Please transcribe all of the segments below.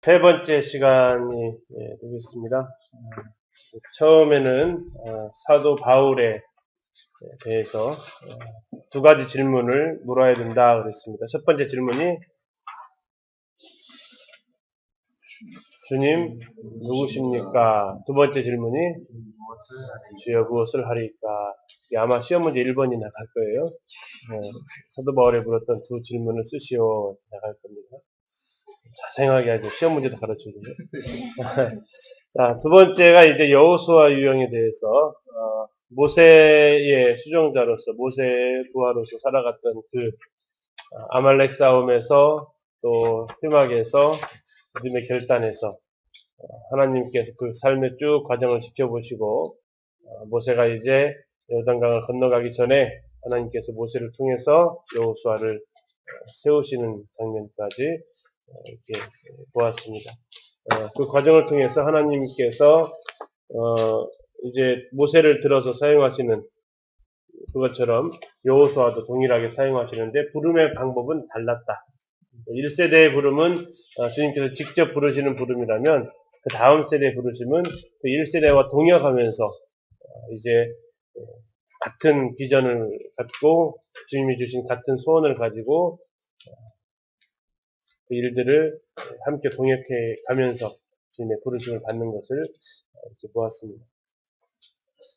세 번째 시간이 되겠습니다. 처음에는 사도 바울에 대해서 두 가지 질문을 물어야 된다 그랬습니다. 첫 번째 질문이 주님 누구십니까? 두 번째 질문이 주여 무엇을 하리까? 아마 시험 문제 1번이 나갈 거예요. 사도 바울에 물었던 두 질문을 쓰시오 나갈 겁니다. 자세하게 하죠. 시험 문제도 가르쳐주고. 자, 두 번째가 이제 여호수아 유형에 대해서 모세의 수종자로서 모세의 부하로서 살아갔던 그 아말렉 싸움에서 또 회막에서 믿음의 결단에서 하나님께서 그 삶의 쭉 과정을 지켜보시고 모세가 이제 요단강을 건너가기 전에 하나님께서 모세를 통해서 여호수아를 세우시는 장면까지 이렇게 보았습니다. 그 과정을 통해서 하나님께서 이제 모세를 들어서 사용하시는 그것처럼 여호수아도 동일하게 사용하시는데 부름의 방법은 달랐다. 1세대의 부름은 주님께서 직접 부르시는 부름이라면 그 다음 세대의 부르심은 그 1세대와 동역하면서 이제 같은 비전을 갖고 주님이 주신 같은 소원을 가지고 그 일들을 함께 동역해 가면서 주님의 부르심을 받는 것을 이렇게 보았습니다.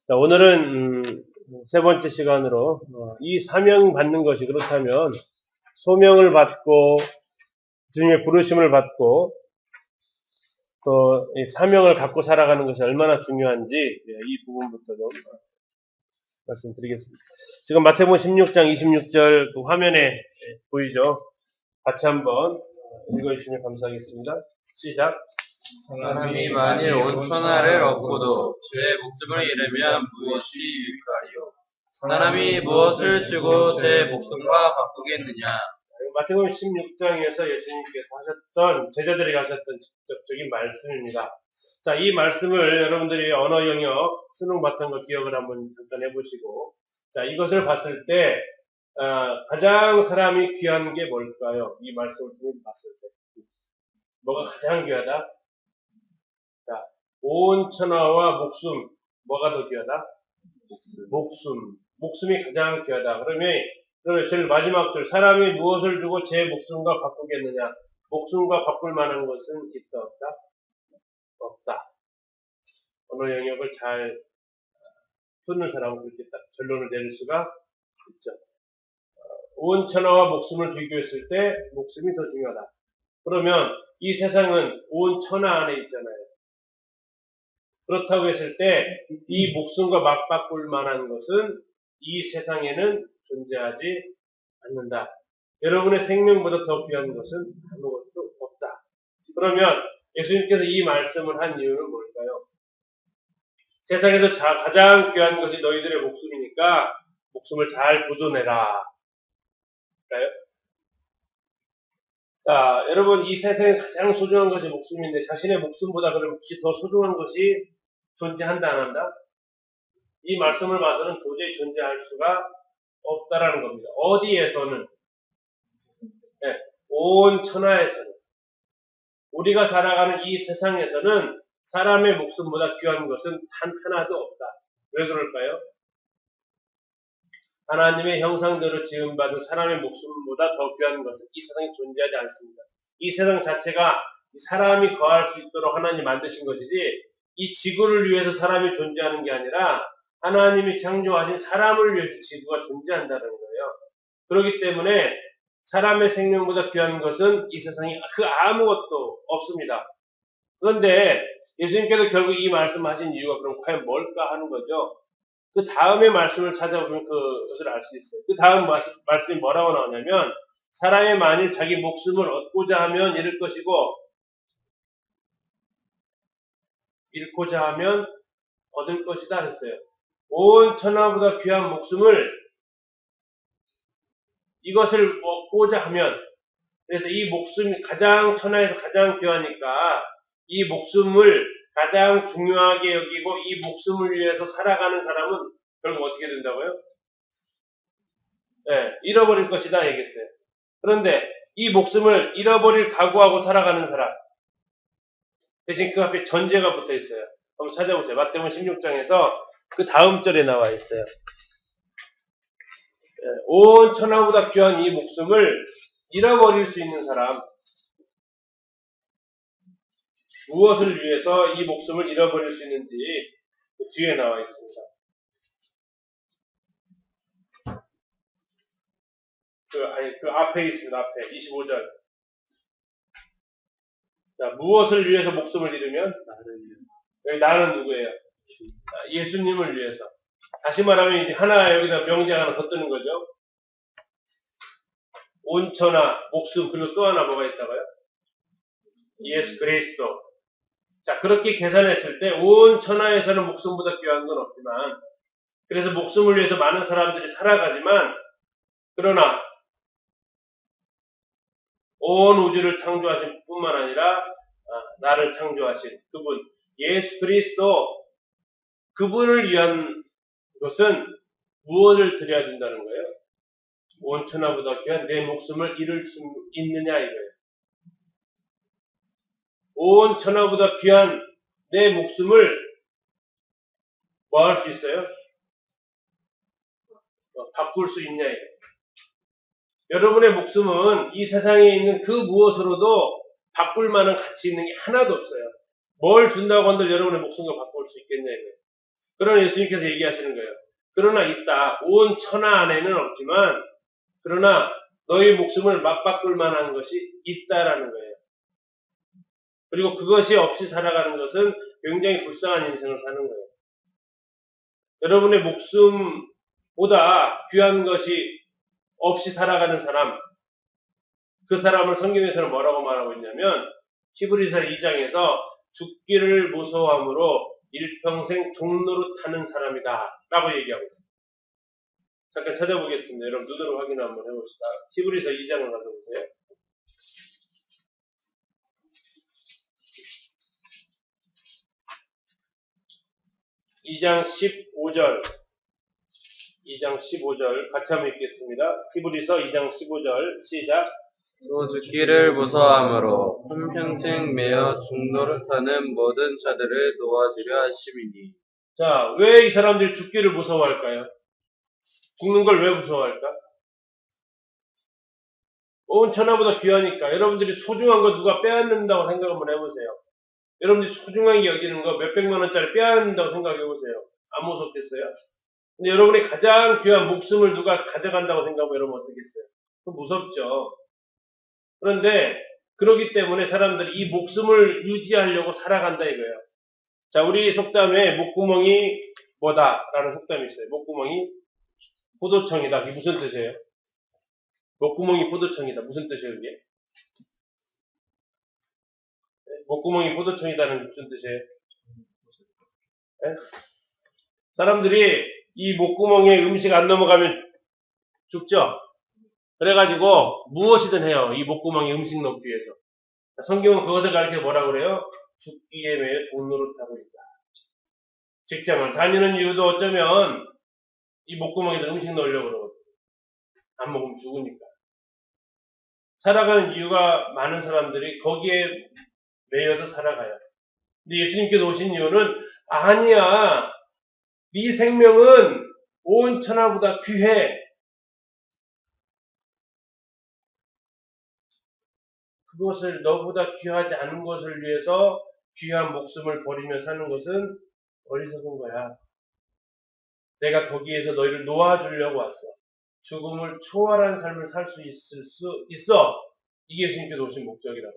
자, 오늘은 세 번째 시간으로 이 사명 받는 것이 그렇다면 소명을 받고 주님의 부르심을 받고 또 이 사명을 갖고 살아가는 것이 얼마나 중요한지 이 부분부터 좀 말씀드리겠습니다. 지금 마태복음 16장 26절 그 화면에 보이죠? 같이 한번 읽어주시면 감사하겠습니다. 시작. 사람이 만일 온 천하를 얻고도 제 목숨을 잃으면 무엇이 유익하리요? 사람이 무엇을 주고 제 목숨과 바꾸겠느냐? 마태복음 16장에서 예수님께서 하셨던 제자들에게 하셨던 직접적인 말씀입니다. 자, 이 말씀을 여러분들이 언어 영역 수능 봤던 거 기억을 한번 잠깐 해보시고, 자, 이것을 봤을 때 가장 사람이 귀한 게 뭘까요? 이 말씀을 통해 봤을 때 뭐가 가장 귀하다? 자, 온 천하와 목숨 뭐가 더 귀하다? 목숨이 가장 귀하다. 그러면 제일 마지막 줄 사람이 무엇을 주고 제 목숨과 바꾸겠느냐? 목숨과 바꿀 만한 것은 있다 없다? 없다. 언어 영역을 잘 푸는 사람은 그렇게 딱 결론을 내릴 수가 있죠. 온 천하와 목숨을 비교했을 때 목숨이 더 중요하다. 그러면 이 세상은 온 천하 안에 있잖아요. 그렇다고 했을 때 이 목숨과 맞바꿀 만한 것은 이 세상에는 존재하지 않는다. 여러분의 생명보다 더 귀한 것은 아무것도 없다. 그러면 예수님께서 이 말씀을 한 이유는 뭘까요? 세상에서 가장 귀한 것이 너희들의 목숨이니까 목숨을 잘 보존해라. 그럴까요? 자, 여러분 이 세상에 가장 소중한 것이 목숨인데 자신의 목숨보다 그럼 혹시 더 소중한 것이 존재한다 안 한다? 이 말씀을 봐서는 도저히 존재할 수가 없다라는 겁니다. 어디에서는? 네, 온 천하에서는. 우리가 살아가는 이 세상에서는 사람의 목숨보다 귀한 것은 단 하나도 없다. 왜 그럴까요? 하나님의 형상대로 지음받은 사람의 목숨보다 더 귀한 것은 이 세상에 존재하지 않습니다. 이 세상 자체가 사람이 거할 수 있도록 하나님이 만드신 것이지 이 지구를 위해서 사람이 존재하는 게 아니라 하나님이 창조하신 사람을 위해서 지구가 존재한다는 거예요. 그렇기 때문에 사람의 생명보다 귀한 것은 이 세상에 그 아무것도 없습니다. 그런데 예수님께서 결국 이 말씀하신 이유가 그럼 과연 뭘까 하는 거죠. 그 다음의 말씀을 찾아보면 그것을 알 수 있어요. 그 다음 말씀이 뭐라고 나오냐면 사람이 만일 자기 목숨을 얻고자 하면 잃을 것이고 잃고자 하면 얻을 것이다 했어요. 온 천하보다 귀한 목숨을 이것을 얻고자 하면 그래서 이 목숨이 가장 천하에서 가장 귀하니까 이 목숨을 가장 중요하게 여기고 이 목숨을 위해서 살아가는 사람은 결국 어떻게 된다고요? 네, 잃어버릴 것이다 얘기했어요. 그런데 이 목숨을 잃어버릴 각오하고 살아가는 사람 대신 그 앞에 전제가 붙어 있어요. 한번 찾아보세요. 마태복음 16장에서 그 다음 절에 나와 있어요. 온 천하보다 귀한 이 목숨을 잃어버릴 수 있는 사람, 무엇을 위해서 이 목숨을 잃어버릴 수 있는지 그 뒤에 나와 있습니다. 그 앞에 있습니다. 앞에 25절. 자, 무엇을 위해서 목숨을 잃으면? 여기 나는 누구예요? 예수님을 위해서. 다시 말하면 이제 하나 여기다 명제 하나 덧드는 거죠. 온천하, 목숨, 그리고 또 하나 뭐가 있다고요? 예수 그리스도. 자, 그렇게 계산했을 때 온 천하에서는 목숨보다 귀한 건 없지만, 그래서 목숨을 위해서 많은 사람들이 살아가지만, 그러나 온 우주를 창조하신 뿐만 아니라 나를 창조하신 그분 예수 그리스도, 그분을 위한 것은 무엇을 드려야 된다는 거예요? 온 천하보다 귀한 내 목숨을 잃을 수 있느냐 이거예요. 온 천하보다 귀한 내 목숨을 뭐 할 수 있어요? 바꿀 수 있냐 이거예요. 여러분의 목숨은 이 세상에 있는 그 무엇으로도 바꿀 만한 가치 있는 게 하나도 없어요. 뭘 준다고 한들 여러분의 목숨을 바꿀 수 있겠냐 이거예요. 그러나 예수님께서 얘기하시는 거예요. 그러나 있다. 온 천하 안에는 없지만 그러나 너희 목숨을 맞바꿀 만한 것이 있다라는 거예요. 그리고 그것이 없이 살아가는 것은 굉장히 불쌍한 인생을 사는 거예요. 여러분의 목숨보다 귀한 것이 없이 살아가는 사람, 그 사람을 성경에서는 뭐라고 말하고 있냐면 히브리서 2장에서 죽기를 무서워함으로 일평생 종노릇 하는 사람이다 라고 얘기하고 있습니다. 잠깐 찾아보겠습니다. 여러분 눈으로 확인 한번 해봅시다. 히브리서 2장을 가서 보세요. 2장 15절 같이 한번 읽겠습니다. 히브리서 2장 15절 시작. 또 죽기를 무서워함으로 한평생 매어 종노릇하는 모든 자들을 도와주려 하심이니. 자, 왜 이 사람들이 죽기를 무서워할까요? 죽는 걸 왜 무서워할까? 온 천하보다 귀하니까. 여러분들이 소중한 거 누가 빼앗는다고 생각 한번 해보세요. 여러분들이 소중하게 여기는 거 몇백만 원짜리 빼앗는다고 생각해보세요. 안 무섭겠어요? 근데 여러분이 가장 귀한 목숨을 누가 가져간다고 생각하면 여러분 어떻겠어요? 그거 무섭죠. 그런데 그러기 때문에 사람들이 이 목숨을 유지하려고 살아간다 이거예요. 자, 우리 속담에 목구멍이 뭐다 라는 속담이 있어요. 목구멍이 포도청이다. 이게 무슨 뜻이에요? 목구멍이 포도청이다. 무슨 뜻이에요 이게? 목구멍이 포도청이다는 무슨 뜻이에요? 네? 사람들이 이 목구멍에 음식 안 넘어가면 죽죠? 그래가지고 무엇이든 해요. 이 목구멍에 음식 넣기 위해서. 성경은 그것을 가르쳐 뭐라고 그래요? 죽기에 매여 종노릇하고 있다. 직장을 다니는 이유도 어쩌면 이 목구멍에다 음식 넣으려고 그러거든요. 안 먹으면 죽으니까. 살아가는 이유가 많은 사람들이 거기에 매여서 살아가요. 근데 예수님께서 오신 이유는 아니야. 네 생명은 온 천하보다 귀해. 그것을 너보다 귀하지 않은 것을 위해서 귀한 목숨을 버리며 사는 것은 어리석은 거야. 내가 거기에서 너희를 놓아주려고 왔어. 죽음을 초월한 삶을 살 수 있어. 이게 예수님께서 오신 목적이라고.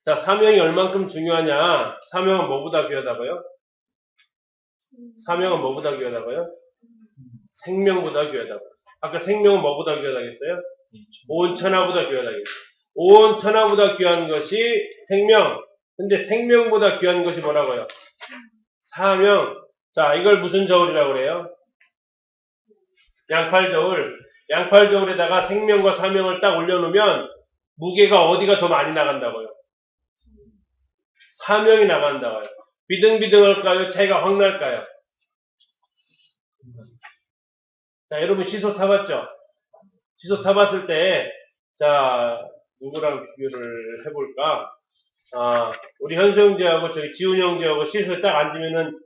자, 사명이 얼만큼 중요하냐? 사명은 뭐보다 귀하다고요? 사명은 뭐보다 귀하다고요? 생명보다 귀하다고요. 아까 생명은 뭐보다 귀하다겠어요? 온 천하보다 귀하다겠어요. 온 천하보다 귀한 것이 생명. 근데 생명보다 귀한 것이 뭐라고요? 사명. 자, 이걸 무슨 저울이라고 그래요? 양팔저울. 양팔저울에다가 생명과 사명을 딱 올려놓으면 무게가 어디가 더 많이 나간다고요? 사명이 나간다고요. 비등비등할까요? 차이가 확 날까요? 자, 여러분 시소 타봤죠? 시소 타봤을 때, 자, 누구랑 비교를 해볼까? 우리 현수 형제하고 저기 지훈 형제하고 시소에 딱 앉으면은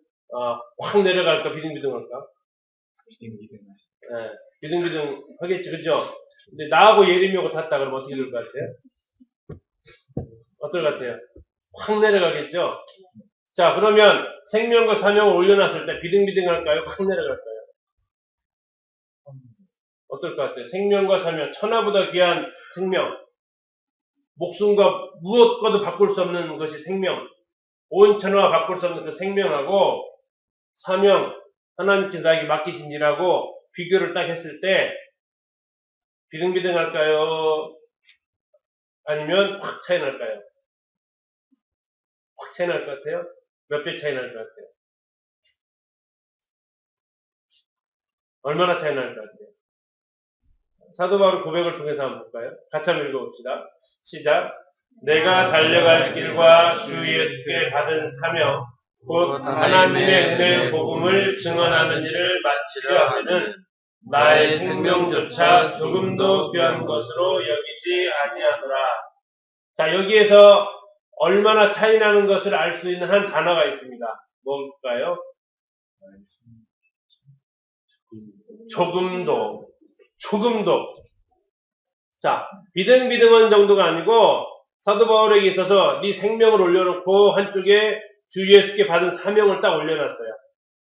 확 내려갈까 비등비등할까? 예, 비등비등 하겠지, 그죠? 근데 나하고 예림이하고 탔다 그러면 어떻게 될 것 같아요? 어떨 것 같아요? 확 내려가겠죠? 자, 그러면 생명과 사명을 올려놨을 때 비등비등할까요? 확 내려갈까요? 어떨 것 같아요? 생명과 사명, 천하보다 귀한 생명, 목숨과 무엇과도 바꿀 수 없는 것이 생명, 온 천하와 바꿀 수 없는 그 생명하고 사명, 하나님께서 나에게 맡기신 일하고 비교를 딱 했을 때 비등비등할까요? 아니면 확 차이 날까요? 확 차이 날 것 같아요? 몇 배 차이 날 것 같아요? 얼마나 차이 날 것 같아요? 사도 바울 고백을 통해서 한번 볼까요? 같이 한번 읽어봅시다. 시작. 내가 달려갈 길과 주 예수께 받은 사명, 곧 하나님의 은혜의 복음을 증언하는 일을 마치려 하면은 나의 생명조차 조금도 귀한 것으로 여기지 아니하노라. 자, 여기에서 얼마나 차이 나는 것을 알 수 있는 한 단어가 있습니다. 뭘까요? 조금도. 자, 비등비등한 정도가 아니고 사도 바울에게 있어서 네 생명을 올려놓고 한쪽에 주 예수께 받은 사명을 딱 올려놨어요.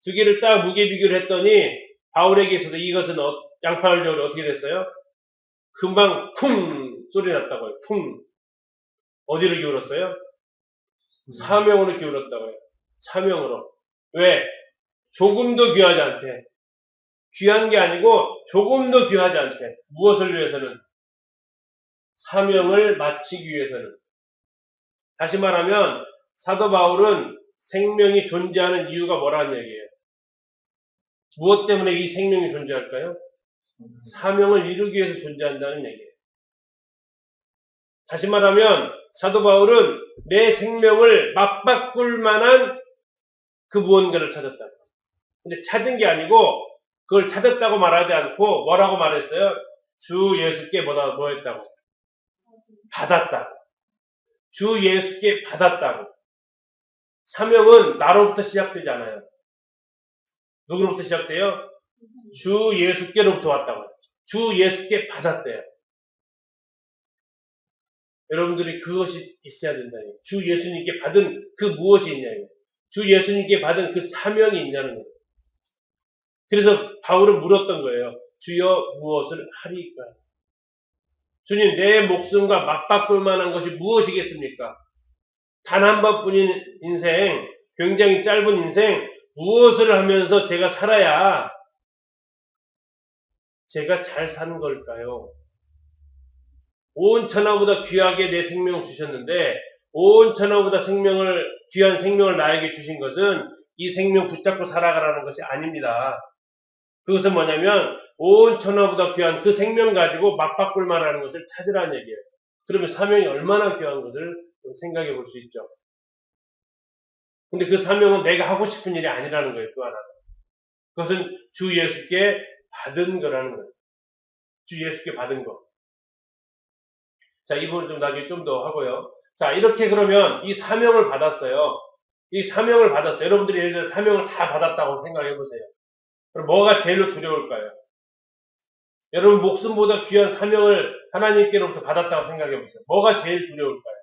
두 개를 딱 무게 비교를 했더니 바울에게 있어서 이것은 양파를적으로 어떻게 됐어요? 금방 쿵 소리 났다고요. 쿵. 어디로 기울었어요? 사명으로 기울었다고요. 사명으로. 왜? 조금도 귀하지 않대. 귀한 게 아니고 조금도 귀하지 않대. 무엇을 위해서는? 사명을 마치기 위해서는. 다시 말하면 사도 바울은 생명이 존재하는 이유가 뭐라는 얘기예요? 무엇 때문에 이 생명이 존재할까요? 사명을 이루기 위해서 존재한다는 얘기예요. 다시 말하면 사도 바울은 내 생명을 맞바꿀 만한 그 무언가를 찾았다. 근데 찾은 게 아니고 그걸 찾았다고 말하지 않고 뭐라고 말했어요? 주 예수께 뭐 했다고? 받았다고. 주 예수께 받았다고. 사명은 나로부터 시작되지 않아요. 누구로부터 시작돼요? 주 예수께로부터 왔다고. 주 예수께 받았대요. 여러분들이 그것이 있어야 된다는 거예요. 주 예수님께 받은 그 무엇이 있냐는 거예요. 주 예수님께 받은 그 사명이 있냐는 거예요. 그래서 바울은 물었던 거예요. 주여 무엇을 하리까? 주님, 내 목숨과 맞바꿀 만한 것이 무엇이겠습니까? 단 한 번뿐인 인생, 굉장히 짧은 인생, 무엇을 하면서 제가 살아야 제가 잘 사는 걸까요? 온 천하보다 귀하게 내 생명을 주셨는데 온 천하보다 귀한 생명을 나에게 주신 것은 이 생명 붙잡고 살아가라는 것이 아닙니다. 그것은 뭐냐면 온 천하보다 귀한 그 생명 가지고 맞바꿀 만하는 것을 찾으라는 얘기예요. 그러면 사명이 얼마나 귀한 것을 생각해 볼 수 있죠. 근데 그 사명은 내가 하고 싶은 일이 아니라는 거예요. 또 하나. 그것은 주 예수께 받은 거라는 거예요. 주 예수께 받은 거. 자, 이 부분 좀 나중에 좀 더 하고요. 자, 이렇게 그러면 이 사명을 받았어요. 이 사명을 받았어요. 여러분들이 예를 들어 사명을 다 받았다고 생각해 보세요. 그럼 뭐가 제일로 두려울까요? 여러분 목숨보다 귀한 사명을 하나님께로부터 받았다고 생각해 보세요. 뭐가 제일 두려울까요?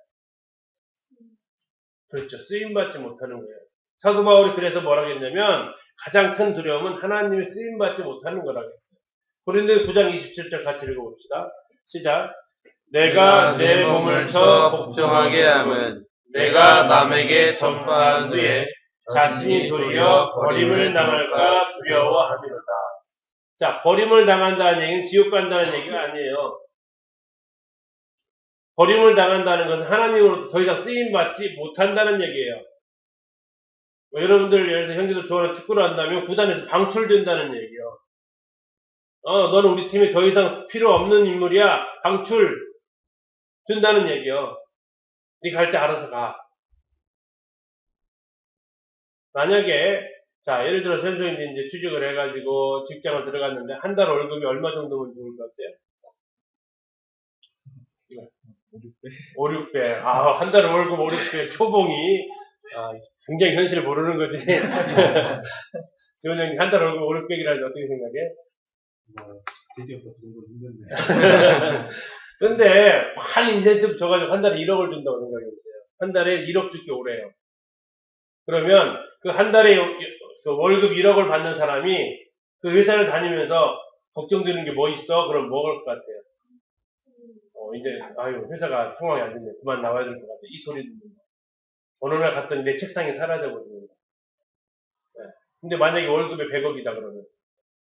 그렇죠. 쓰임받지 못하는 거예요. 사도 바울이 그래서 뭐라고 했냐면 가장 큰 두려움은 하나님이 쓰임받지 못하는 거라고 했어요. 고린도 9장 27절 같이 읽어봅시다. 시작. 내가 내 몸을 쳐 복종하게 함은 내가 남에게 전파한 후에 자신이 도리어 버림을 당할까 두려워함이로다. 자, 버림을 당한다는 얘기는 지옥 간다는 얘기가 아니에요. 버림을 당한다는 것은 하나님으로부터 더 이상 쓰임받지 못한다는 얘기예요. 여러분들 예를 들어 형제들 좋아하는 축구를 한다면 구단에서 방출된다는 얘기예요. 너는 우리 팀에 더 이상 필요 없는 인물이야. 방출된다는 얘기예요. 네 갈 때 알아서 가. 만약에 자 예를 들어 선생님이 이제 취직을 해가지고 직장을 들어갔는데 한 달 월급이 얼마 정도면 좋을 것 같아요? 5, 600. 아, 한 달에 월급 5, 600 초봉이. 아, 굉장히 현실을 모르는 거지. 지원 형님, 한 달에 월급 5, 600이라니 어떻게 생각해? 드디어 그 정도 힘든데. 근데, 확 인센티브 줘가지고 한 달에 1억을 준다고 생각해보세요. 한 달에 1억 줄게 오래요. 그러면 그 한 달에 그 월급 1억을 받는 사람이 그 회사를 다니면서 걱정되는 게 뭐 있어? 그럼 뭐 할 것 같아요? 이제, 아유, 회사가 상황이 안 좋네. 그만 나와야 될 것 같아. 이 소리 듣는다. 어느 날 갔더니 내 책상이 사라져버리는 거야. 네. 근데 만약에 월급이 100억이다 그러면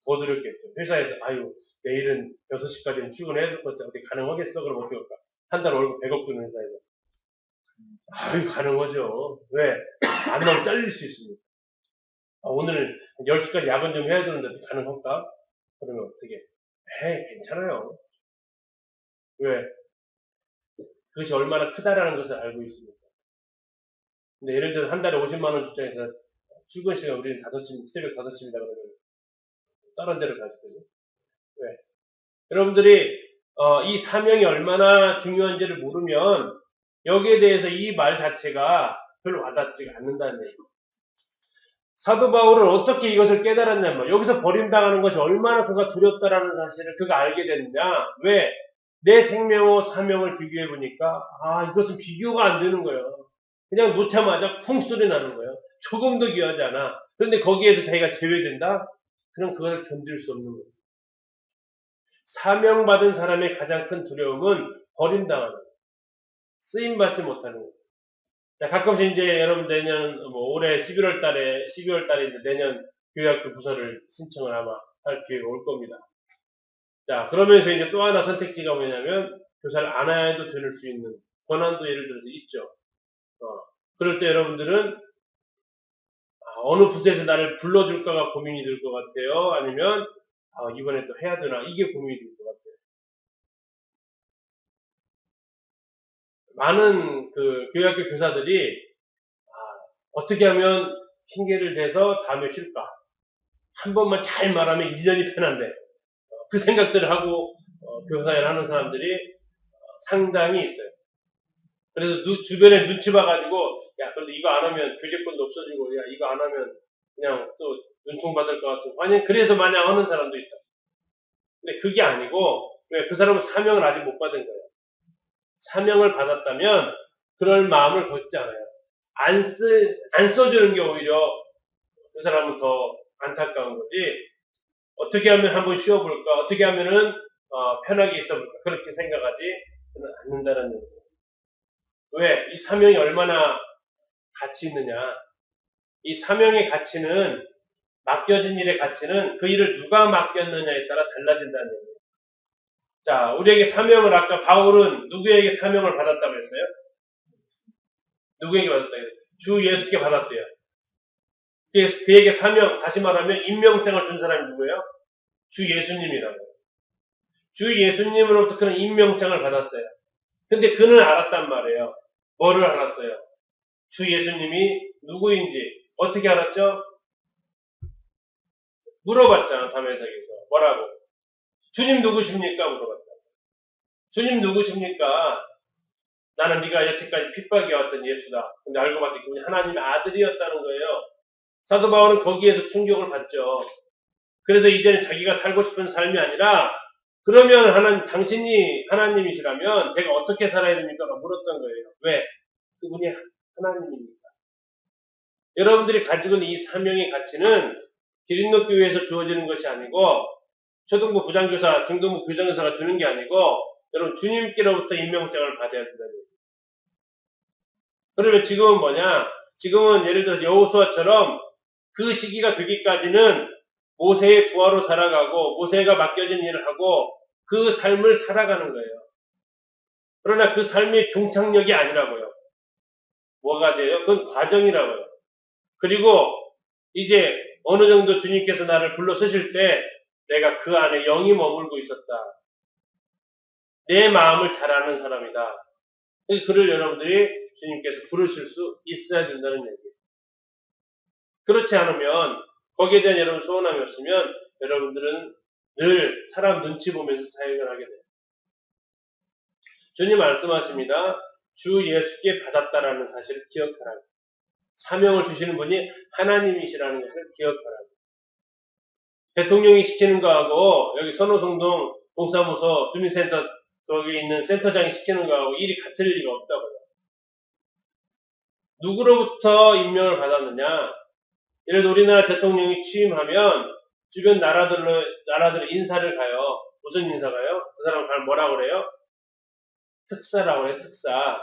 더 두렵겠죠. 회사에서, 아유, 내일은 6시까지는 출근해야 될 것 같아. 어떻게 가능하겠어? 그럼 어떻게 할까? 한 달 월급 100억 주는 회사에서. 아유, 가능하죠. 왜? 안 나오면 잘릴 수 있습니다. 오늘 10시까지 야근 좀 해야 되는데 어떻게 가능할까? 그러면 어떻게? 괜찮아요. 왜? 그것이 얼마나 크다라는 것을 알고 있습니다. 근데 예를 들어 한 달에 50만원 출장해서 출근 시간 우리는 5시, 새벽 5시입니다. 그러면 다른 데로 가실 거죠. 왜? 여러분들이 이 사명이 얼마나 중요한지를 모르면 여기에 대해서 이 말 자체가 별로 와닿지가 않는다는 얘기예요. 사도 바울은 어떻게 이것을 깨달았냐면 여기서 버림당하는 것이 얼마나 그가 두렵다라는 사실을 그가 알게 됐느냐. 왜? 내 생명과 사명을 비교해 보니까 이것은 비교가 안 되는 거예요. 그냥 놓자마자 쿵 소리 나는 거예요. 조금도 귀하지 않아. 그런데 거기에서 자기가 제외된다? 그럼 그걸 견딜 수 없는 거예요. 사명받은 사람의 가장 큰 두려움은 버림당하는 거예요. 쓰임받지 못하는 거예요. 자, 가끔씩 이제 여러분 내년, 올해 12월 달에 이제 내년 교회학교 부서를 신청을 아마 할 기회가 올 겁니다. 자, 그러면서 이제 또 하나 선택지가 뭐냐면 교사를 안 해도 될 수 있는 권한도 예를 들어서 있죠. 그럴 때 여러분들은 어느 부서에서 나를 불러줄까가 고민이 될 것 같아요. 아니면 이번에 또 해야 되나 이게 고민이 될 것 같아요. 많은 그 교회학교 교사들이 어떻게 하면 핑계를 대서 다음에 쉴까? 한 번만 잘 말하면 1년이 편한데 그 생각들을 하고 교사를 하는 사람들이 상당히 있어요. 그래서 주변에 눈치 봐가지고 야 그래도 이거 안 하면 교재권도 없어지고 야 이거 안 하면 그냥 또 눈총 받을 것 같고 그래서 마냥 하는 사람도 있다. 근데 그게 아니고 왜 그 사람은 사명을 아직 못 받은 거예요. 사명을 받았다면 그럴 마음을 갖지 않아요. 안 써주는 게 오히려 그 사람은 더 안타까운 거지. 어떻게 하면 한번 쉬어볼까? 어떻게 하면은 편하게 있어볼까? 그렇게 생각하지 않는다는 얘기예요. 왜? 이 사명이 얼마나 가치 있느냐? 이 사명의 가치는 맡겨진 일의 가치는 그 일을 누가 맡겼느냐에 따라 달라진다는 얘기예요. 자, 우리에게 사명을 아까 바울은 누구에게 사명을 받았다고 했어요? 누구에게 받았다? 주 예수께 받았대요. 그에게 사명, 다시 말하면 임명장을 준 사람이 누구예요? 주 예수님이라고. 주 예수님으로부터 그는 임명장을 받았어요. 근데 그는 알았단 말이에요. 뭐를 알았어요? 주 예수님이 누구인지 어떻게 알았죠? 물어봤잖아. 담에색에서. 뭐라고? 주님 누구십니까? 물어봤다. 주님 누구십니까? 나는 네가 여태까지 핍박이 왔던 예수다. 근데 알고 봤더니 그분이 하나님의 아들이었다는 거예요. 사도 바울은 거기에서 충격을 받죠. 그래서 이제는 자기가 살고 싶은 삶이 아니라 그러면 당신이 하나님이시라면 내가 어떻게 살아야 됩니까? 물었던 거예요. 왜? 그분이 하나님입니다. 여러분들이 가지고 있는 이 사명의 가치는 기린노 교회에서 주어지는 것이 아니고 초등부 부장교사, 중등부 교장교사가 주는 게 아니고 여러분 주님께로부터 임명장을 받아야 된다는 거예요. 그러면 지금은 뭐냐? 지금은 예를 들어서 여호수아처럼 그 시기가 되기까지는 모세의 부하로 살아가고 모세가 맡겨진 일을 하고 그 삶을 살아가는 거예요. 그러나 그 삶의 종착역이 아니라고요. 뭐가 돼요? 그건 과정이라고요. 그리고 이제 어느 정도 주님께서 나를 불러 서실 때 내가 그 안에 영이 머물고 있었다. 내 마음을 잘 아는 사람이다. 그를 여러분들이 주님께서 부르실 수 있어야 된다는 얘기예요. 그렇지 않으면 거기에 대한 여러분 소원함이 없으면 여러분들은 늘 사람 눈치 보면서 사역을 하게 돼요. 주님 말씀하십니다. 주 예수께 받았다라는 사실을 기억하라. 사명을 주시는 분이 하나님이시라는 것을 기억하라. 대통령이 시키는 거하고 여기 선호성동 동사무소 주민센터 거기 있는 센터장이 시키는 거하고 일이 같을 리가 없다고요. 누구로부터 임명을 받았느냐? 예를 들어 우리나라 대통령이 취임하면 주변 나라들 인사를 가요. 무슨 인사 가요? 그 사람 가면 뭐라고 그래요? 특사라고 해요. 특사.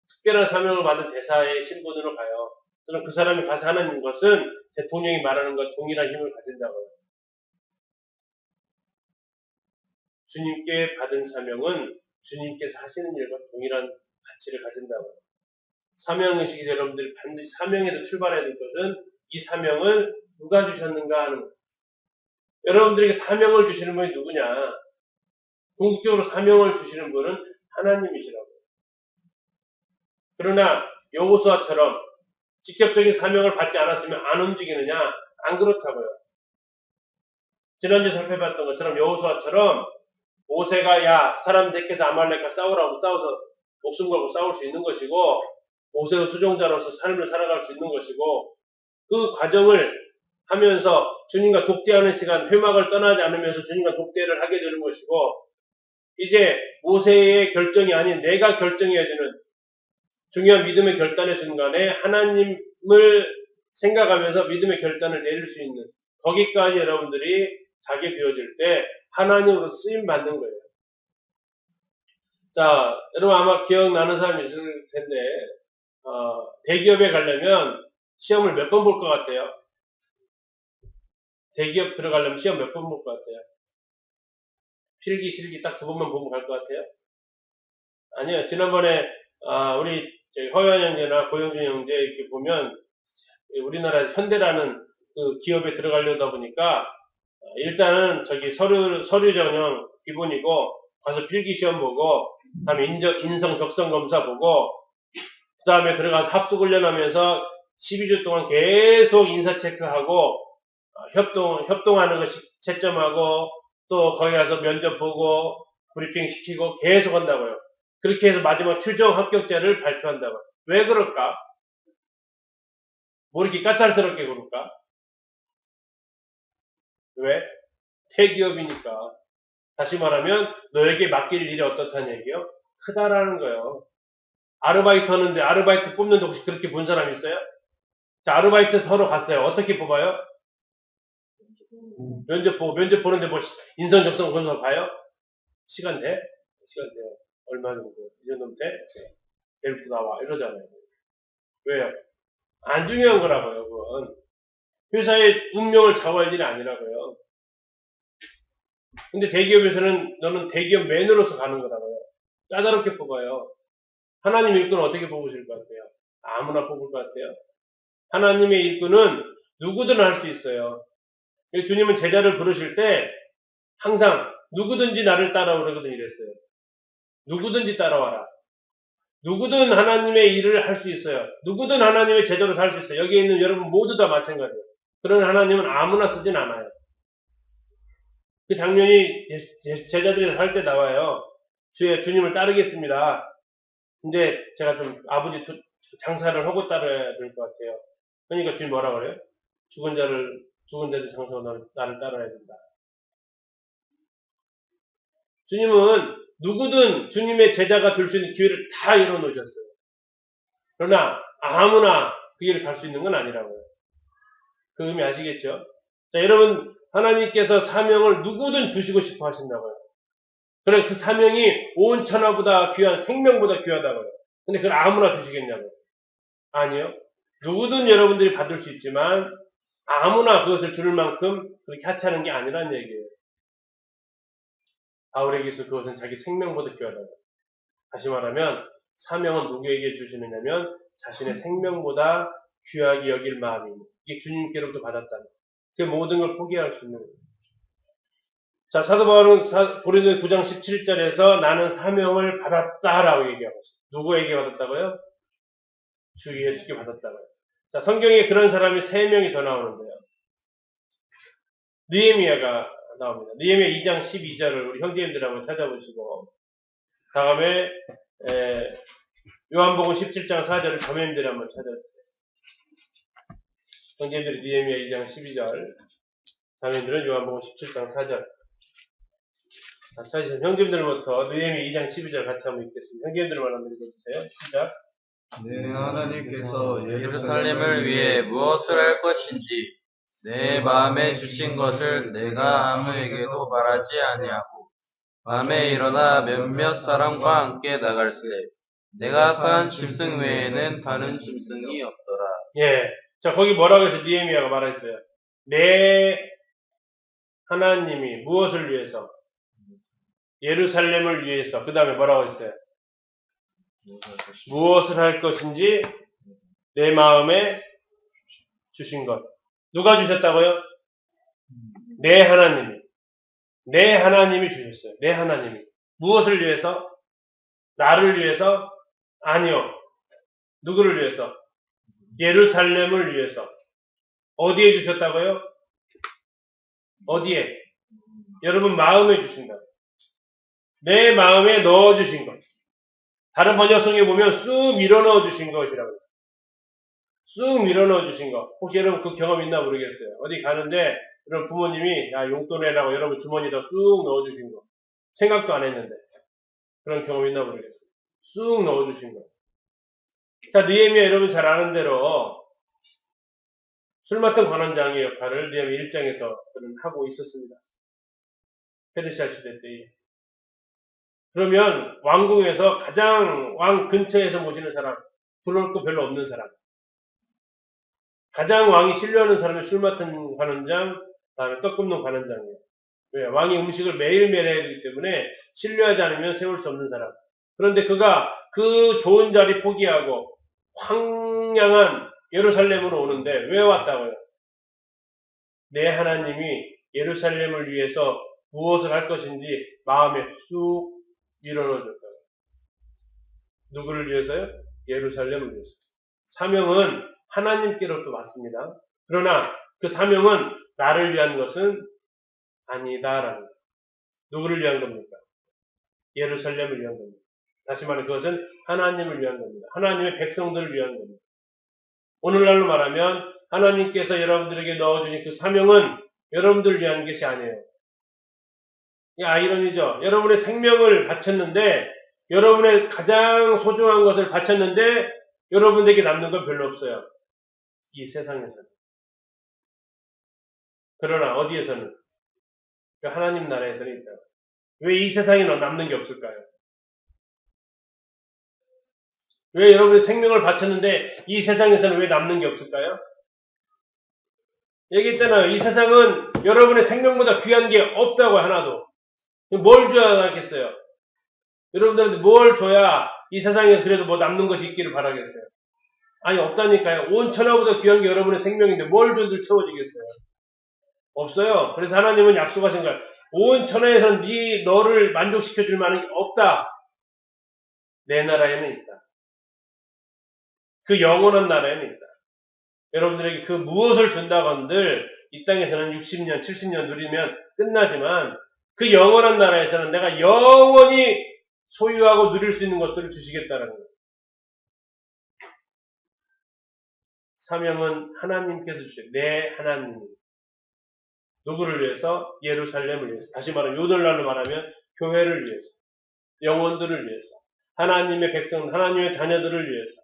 특별한 사명을 받은 대사의 신분으로 가요. 그럼 그 사람이 가서 하는 것은 대통령이 말하는 것 동일한 힘을 가진다고요. 주님께 받은 사명은 주님께서 하시는 일과 동일한 가치를 가진다고요. 사명의식이 여러분들이 반드시 사명에서 출발해야 될 것은 이 사명을 누가 주셨는가 하는 거예요. 여러분들에게 사명을 주시는 분이 누구냐? 궁극적으로 사명을 주시는 분은 하나님이시라고요. 그러나 여호수아처럼 직접적인 사명을 받지 않았으면 안 움직이느냐? 안 그렇다고요. 지난주에 살펴봤던 것처럼 여호수아처럼 모세가 야 사람 택해서 아말렉과 싸우라고 싸워서 목숨 걸고 싸울 수 있는 것이고 모세의 수종자로서 삶을 살아갈 수 있는 것이고 그 과정을 하면서 주님과 독대하는 시간 회막을 떠나지 않으면서 주님과 독대를 하게 되는 것이고 이제 모세의 결정이 아닌 내가 결정해야 되는 중요한 믿음의 결단의 순간에 하나님을 생각하면서 믿음의 결단을 내릴 수 있는 거기까지 여러분들이 가게 되어질 때 하나님으로 쓰임 받는 거예요. 자, 여러분 아마 기억나는 사람이 있을 텐데 대기업에 가려면 시험을 몇 번 볼 것 같아요? 대기업 들어가려면 시험 몇 번 볼 것 같아요? 필기, 실기 딱 2번만 보면 갈 것 같아요? 아니요. 지난번에 우리 허연 형제나 고영준 형제 이렇게 보면 우리나라 현대라는 그 기업에 들어가려다 보니까 일단은 저기 서류 전형 기본이고 가서 필기 시험 보고 다음에 인성 적성 검사 보고 그 다음에 들어가서 합숙 훈련하면서 12주 동안 계속 인사 체크하고 협동하는 거 채점하고 또 거기 가서 면접 보고 브리핑 시키고 계속 한다고요. 그렇게 해서 마지막 최종 합격자를 발표한다고요. 왜 그럴까? 뭐 이렇게 까탈스럽게 그럴까? 왜? 대기업이니까. 다시 말하면 너에게 맡길 일이 어떻다는 얘기요? 크다라는 거예요. 아르바이트 하는데 아르바이트 뽑는데 혹시 그렇게 본 사람 있어요? 자, 아르바이트 서로 갔어요. 어떻게 뽑아요? 면접 보고 면접 보는데 뭐 인성 적성 검사 봐요? 시간 돼? 시간 돼요. 얼마 정도? 이 정도면 돼? 내일부터 나와. 이러잖아요. 왜요? 안 중요한 거라고요, 그건. 회사의 운명을 좌우할 일이 아니라고요. 근데 대기업에서는 너는 대기업 맨으로서 가는 거라고요. 까다롭게 뽑아요. 하나님 일꾼은 어떻게 뽑으실 것 같아요? 아무나 뽑을 것 같아요. 하나님의 일꾼은 누구든 할 수 있어요. 주님은 제자를 부르실 때 항상 누구든지 나를 따라오라거든 이랬어요. 누구든지 따라와라. 누구든 하나님의 일을 할 수 있어요. 누구든 하나님의 제자로 살 수 있어요. 여기에 있는 여러분 모두 다 마찬가지예요. 그런 하나님은 아무나 쓰진 않아요. 그 장면이 제자들이 할 때 나와요. 주님을 따르겠습니다. 근데 제가 좀 아버지 장사를 하고 따라야 될 것 같아요. 그러니까 주님 뭐라 그래요? 죽은 자들 장사하고 나를 따라야 된다. 주님은 누구든 주님의 제자가 될 수 있는 기회를 다 열어놓으셨어요. 그러나 아무나 그 길을 갈 수 있는 건 아니라고요. 그 의미 아시겠죠? 자, 여러분 하나님께서 사명을 누구든 주시고 싶어 하신다고요. 그래 그 사명이 온 천하보다 귀한 생명보다 귀하다고요. 근데 그걸 아무나 주시겠냐고요. 아니요. 누구든 여러분들이 받을 수 있지만 아무나 그것을 줄 만큼 그렇게 하찮은 게 아니란 얘기예요. 바울에게서 그것은 자기 생명보다 귀하다고. 다시 말하면 사명은 누구에게 주시느냐면 자신의 생명보다 귀하게 여길 마음입니다. 이게 주님께로부터 받았다는 그 모든 걸 포기할 수 있는 거예요. 자, 사도 바울은 고린도 9장 17절에서 나는 사명을 받았다라고 얘기하고 있어요. 누구에게 받았다고요? 주 예수께 받았다고요. 자, 성경에 그런 사람이 3명이 더 나오는데요. 느헤미야가 나옵니다. 느헤미야 2장 12절을 우리 형제님들 한번 찾아보시고 다음에 요한복음 17장 4절을 자매님들이 한번 찾아주세요. 형제님들이 느헤미야 2장 12절, 자매님들은 요한복음 17장 4절. 자, 찾으시면 형제님들부터 느헤미야 2장 12절 같이 한번 읽겠습니다. 형제님들만 한번 읽어주세요. 시작. 네, 하나님께서 예루살렘을 위해 무엇을 할 것인지 내 마음에 주신 것을 내가 아무에게도 말하지 아니하고 밤에 일어나 몇몇 사람과 함께 나갈새 내가 탄 짐승 외에는 다른 짐승이 없더라. 예. 자, 거기 뭐라고 해서 느헤미야가 말했어요? 내 하나님이 무엇을 위해서? 예루살렘을 위해서. 그 다음에 뭐라고 했어요? 무엇을 할 것인지 내 마음에 주신 것. 누가 주셨다고요? 내 하나님이. 내 하나님이 주셨어요. 내 하나님이. 무엇을 위해서? 나를 위해서? 아니요. 누구를 위해서? 예루살렘을 위해서. 어디에 주셨다고요? 어디에? 여러분 마음에 주신다. 내 마음에 넣어주신 것. 다른 번역성에 보면 쑥 밀어넣어 주신 것이라고 했어요. 쑥 밀어넣어 주신 것. 혹시 여러분 그 경험 있나 모르겠어요. 어디 가는데 여러분 부모님이 야 용돈 내라고 여러분 주머니에다 쑥 넣어주신 거. 생각도 안 했는데. 그런 경험 있나 모르겠어요. 쑥 넣어주신 거. 자, 느헤미야 여러분 잘 아는 대로 술 맡은 관원장의 역할을 느헤미야 1장에서 그는 하고 있었습니다. 페르시아 시대 때에. 그러면 왕궁에서 가장 왕 근처에서 모시는 사람, 부러울 거 별로 없는 사람, 가장 왕이 신뢰하는 사람이 술 맡은 관원장, 다음에 떡 굽는 관원장이에요. 왜? 왕이 음식을 매일매일 해야 되기 때문에 신뢰하지 않으면 세울 수 없는 사람. 그런데 그가 그 좋은 자리 포기하고 황량한 예루살렘으로 오는데 왜 왔다고요? 내 하나님이 예루살렘을 위해서 무엇을 할 것인지 마음에 쑥 밀어넣어줬다고요. 누구를 위해서요? 예루살렘을 위해서. 사명은 하나님께로부터 왔습니다. 그러나 그 사명은 나를 위한 것은 아니다라는 거예요. 누구를 위한 겁니까? 예루살렘을 위한 겁니다. 다시 말해 그것은 하나님을 위한 겁니다. 하나님의 백성들을 위한 겁니다. 오늘날로 말하면 하나님께서 여러분들에게 넣어주신 그 사명은 여러분들을 위한 것이 아니에요. 이 아이러니죠. 여러분의 생명을 바쳤는데 여러분의 가장 소중한 것을 바쳤는데 여러분에게 남는 건 별로 없어요. 이 세상에서는. 그러나 어디에서는? 하나님 나라에서는 있다. 왜 이 세상에 남는 게 없을까요? 왜 여러분의 생명을 바쳤는데 이 세상에서는 왜 남는 게 없을까요? 얘기했잖아요. 이 세상은 여러분의 생명보다 귀한 게 없다고요. 하나도. 뭘 줘야 하겠어요? 여러분들한테 뭘 줘야 이 세상에서 그래도 뭐 남는 것이 있기를 바라겠어요? 아니 없다니까요. 온 천하보다 귀한 게 여러분의 생명인데 뭘 줘도 채워지겠어요? 없어요. 그래서 하나님은 약속하신 거예요. 온 천하에서 너를 만족시켜줄 만한 게 없다. 내 나라에는 있다. 그 영원한 나라에는 있다. 여러분들에게 그 무엇을 준다건들 이 땅에서는 60년, 70년 누리면 끝나지만 그 영원한 나라에서는 내가 영원히 소유하고 누릴 수 있는 것들을 주시겠다는 거예요. 사명은 하나님께서 주세요. 내 하나님. 누구를 위해서? 예루살렘을 위해서. 다시 말하면 요들날로 말하면 교회를 위해서. 영혼들을 위해서. 하나님의 백성, 하나님의 자녀들을 위해서.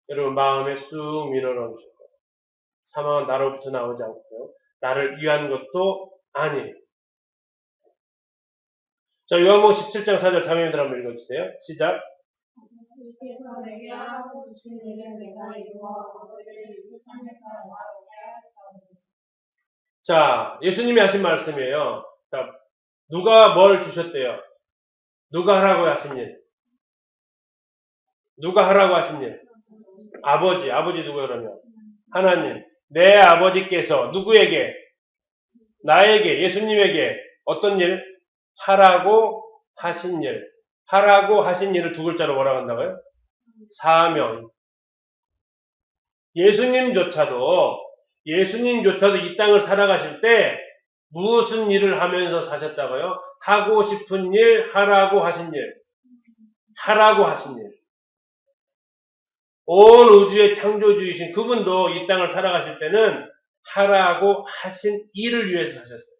여러분 마음에 쑥 밀어넣으실 거예요. 사망은 나로부터 나오지 않고요. 나를 위한 것도 아니에요. 자, 요한복음 17장 4절 자매님들 한번 읽어주세요. 시작. 주께서 내게 하라고 주신 일은 내가 이루어 아버지를 예루살렘에서 나오게 하였사오니. 자, 예수님이 하신 말씀이에요. 자, 누가 뭘 주셨대요? 누가 하라고 하신 일? 누가 하라고 하신 일? 아버지 누구예요 그러면? 하나님. 내 아버지께서 누구에게? 나에게, 예수님에게 어떤 일? 하라고 하신 일. 하라고 하신 일을 두 글자로 뭐라고 한다고요? 사명. 예수님조차도 이 땅을 살아가실 때 무슨 일을 하면서 사셨다고요? 하고 싶은 일, 하라고 하신 일. 하라고 하신 일. 온 우주의 창조주이신 그분도 이 땅을 살아가실 때는 하라고 하신 일을 위해서 사셨어요.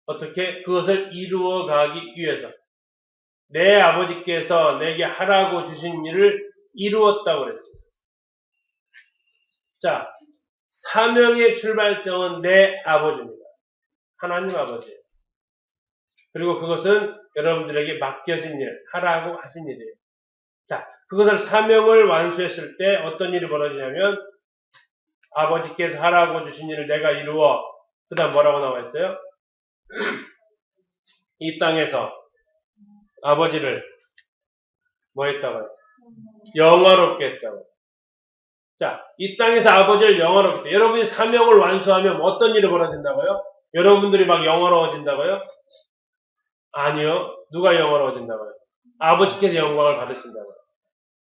어떻게? 그것을 이루어 가기 위해서. 내 아버지께서 내게 하라고 주신 일을 이루었다고 그랬어요. 자, 사명의 출발점은 내 아버지입니다. 하나님 아버지예요. 그리고 그것은 여러분들에게 맡겨진 일, 하라고 하신 일이에요. 자, 그것을 사명을 완수했을 때 어떤 일이 벌어지냐면 아버지께서 하라고 주신 일을 내가 이루어 그 다음 뭐라고 나와 있어요? 이 땅에서 아버지를 뭐 했다고요? 영화롭게 했다고. 자, 이 땅에서 아버지를 영화롭게 했다. 여러분이 사명을 완수하면 어떤 일이 벌어진다고요? 여러분들이 막 영화로워진다고요? 아니요. 누가 영화로워진다고요? 아버지께서 영광을 받으신다고요.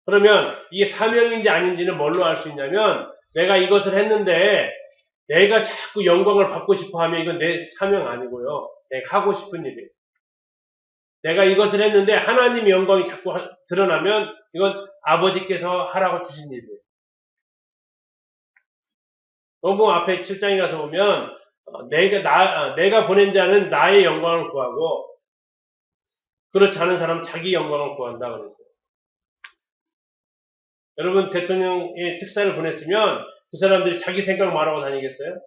그러면 이게 사명인지 아닌지는 뭘로 알 수 있냐면 내가 이것을 했는데 내가 자꾸 영광을 받고 싶어 하면 이건 내 사명 아니고요. 내가 하고 싶은 일이에요. 내가 이것을 했는데 하나님의 영광이 자꾸 드러나면 이건 아버지께서 하라고 주신 일이에요. 너무 앞에 7장에 가서 보면 내가 보낸 자는 나의 영광을 구하고 그렇지 않은 사람은 자기 영광을 구한다 그랬어요. 여러분 대통령의 특사를 보냈으면 그 사람들이 자기 생각 말하고 다니겠어요?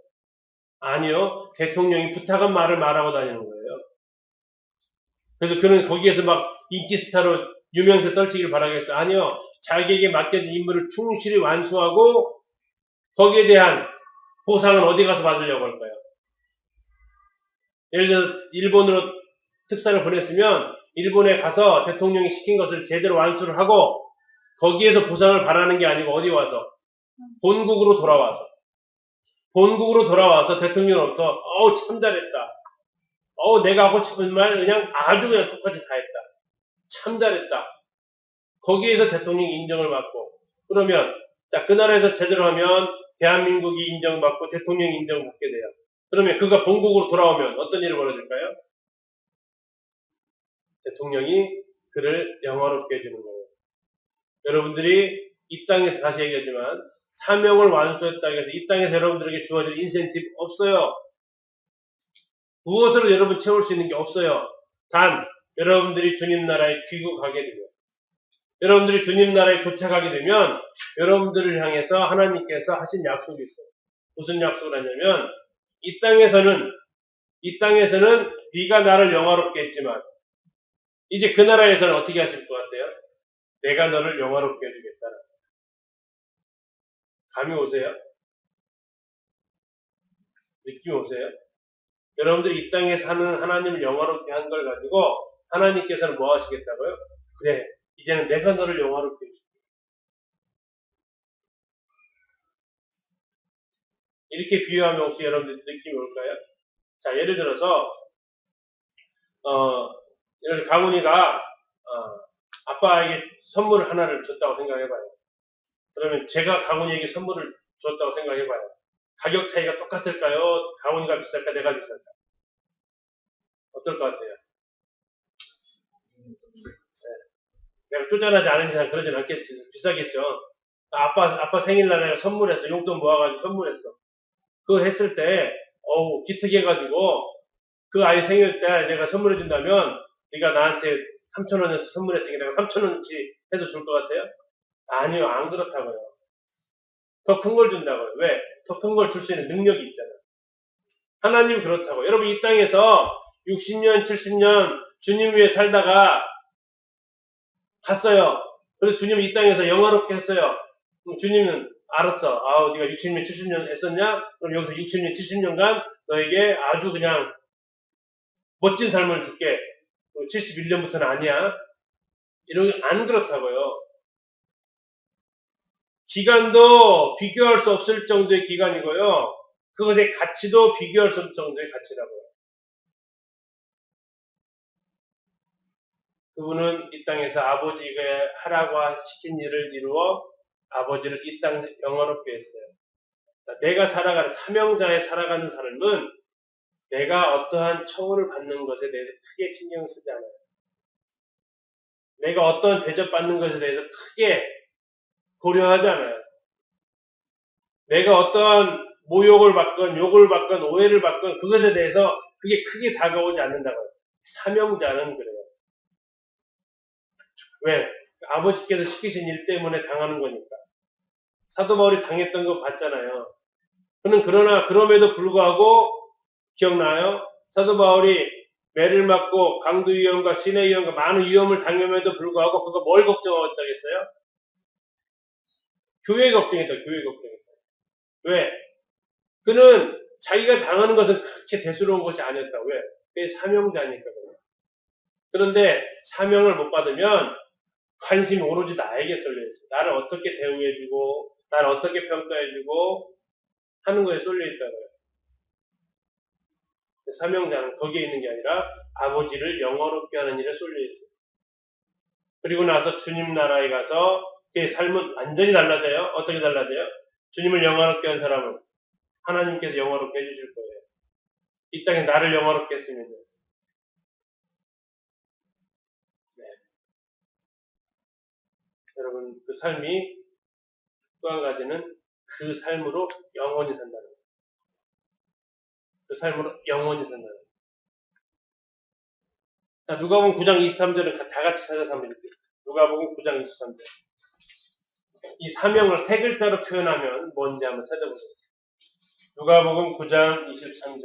아니요. 대통령이 부탁한 말을 말하고 다니는 거예요. 그래서 그는 거기에서 막 인기 스타로 유명세 떨치기를 바라겠어요? 아니요. 자기에게 맡겨진 임무를 충실히 완수하고 거기에 대한 보상은 어디 가서 받으려고 할까요? 예를 들어서 일본으로 특사를 보냈으면 일본에 가서 대통령이 시킨 것을 제대로 완수를 하고 거기에서 보상을 바라는 게 아니고 어디 와서 본국으로 돌아와서 대통령으로부터 참 잘했다. 내가 하고 싶은 말 그냥 아주 그냥 똑같이 다 했다. 참 잘했다. 거기에서 대통령이 인정을 받고 그러면 자, 그 나라에서 제대로 하면 대한민국이 인정받고 대통령이 인정받게 돼요. 그러면 그가 본국으로 돌아오면 어떤 일이 벌어질까요? 대통령이 그를 영화롭게 해주는 거예요. 여러분들이 이 땅에서 다시 얘기하지만 사명을 완수했다고 해서 이 땅에서 여러분들에게 주어질 인센티브 없어요. 무엇으로 여러분 채울 수 있는 게 없어요. 단 여러분들이 주님 나라에 귀국하게 되면 여러분들이 주님 나라에 도착하게 되면 여러분들을 향해서 하나님께서 하신 약속이 있어요. 무슨 약속을 하냐면 이 땅에서는 네가 나를 영화롭게 했지만 이제 그 나라에서는 어떻게 하실 것 같아요? 내가 너를 영화롭게 해주겠다는 감이 오세요? 느낌이 오세요? 여러분들이 이 땅에 사는 하나님을 영화롭게 한 걸 가지고 하나님께서는 뭐 하시겠다고요? 그래, 이제는 내가 너를 영화롭게 해줄게. 이렇게 비유하면 혹시 여러분들 느낌이 올까요? 자, 예를 들어서 예를 들어 강훈이가 아빠에게 선물 하나를 줬다고 생각해봐요. 그러면 제가 강훈이에게 선물을 줬다고 생각해봐요. 가격 차이가 똑같을까요? 강훈이가 비쌀까? 내가 비쌀까? 어떨 것 같아요? 내가 쪼잔하지 않은 이상 그러진 않겠죠. 비싸겠죠. 아빠 생일날 내가 선물했어. 용돈 모아가지고 선물했어. 그거 했을 때, 기특해가지고, 그 아이 생일 때 내가 선물해준다면, 네가 나한테 3,000원어치 선물했으니까 내가 3,000원어치 해도 줄 것 같아요? 아니요, 안 그렇다고요. 더 큰 걸 준다고요. 왜? 더 큰 걸 줄 수 있는 능력이 있잖아요. 하나님 그렇다고. 여러분 이 땅에서 60년, 70년 주님 위에 살다가 갔어요. 그래서 주님이 이 땅에서 영화롭게 했어요. 그럼 주님은 알았어. 네가 60년, 70년 했었냐? 그럼 여기서 60년, 70년간 너에게 아주 그냥 멋진 삶을 줄게. 71년부터는 아니야. 이런 게 안 그렇다고요. 기간도 비교할 수 없을 정도의 기간이고요. 그것의 가치도 비교할 수 없을 정도의 가치라고요. 그분은 이 땅에서 아버지가 하라고 시킨 일을 이루어 아버지를 이 땅에서 영화롭게 했어요. 내가 살아가는 사명자의 살아가는 삶은 내가 어떠한 처우를 받는 것에 대해서 크게 신경 쓰지 않아요. 내가 어떠한 대접받는 것에 대해서 크게 고려하지 않아요. 내가 어떠한 모욕을 받건 욕을 받건 오해를 받건 그것에 대해서 그게 크게 다가오지 않는다고요. 사명자는 그래요. 왜? 아버지께서 시키신 일 때문에 당하는 거니까. 사도 바울이 당했던 거 봤잖아요. 그는 그러나 그럼에도 불구하고 기억나요? 사도 바울이 매를 맞고 강도 위험과 시내 위험과 많은 위험을 당함에도 불구하고 그거 뭘 걱정했다겠어요? 교회 걱정했다. 교회 걱정했다. 왜? 그는 자기가 당하는 것은 그렇게 대수로운 것이 아니었다. 왜? 그게 사명자니까. 그런데 사명을 못 받으면 관심이 오로지 나에게 쏠려있어요. 나를 어떻게 대우해주고 나를 어떻게 평가해주고 하는 거에 쏠려있다고요. 사명자는 거기에 있는 게 아니라 아버지를 영화롭게 하는 일에 쏠려있어요. 그리고 나서 주님 나라에 가서 그의 삶은 완전히 달라져요. 어떻게 달라져요? 주님을 영화롭게 한 사람은 하나님께서 영화롭게 해주실 거예요. 이 땅에 나를 영화롭게 했으면요. 네. 여러분 그 삶이 또 한 가지는 그 삶으로 영원히 산다는 거예요. 그 삶으로 영원히 산다는 거예요. 자, 누가복음 9장 23절은 다 같이 찾아서 한번 읽겠습니다. 누가복음 9장 23절. 이 사명을 세 글자로 표현하면 뭔지 한번 찾아보겠습니다. 누가복음 9장 23절.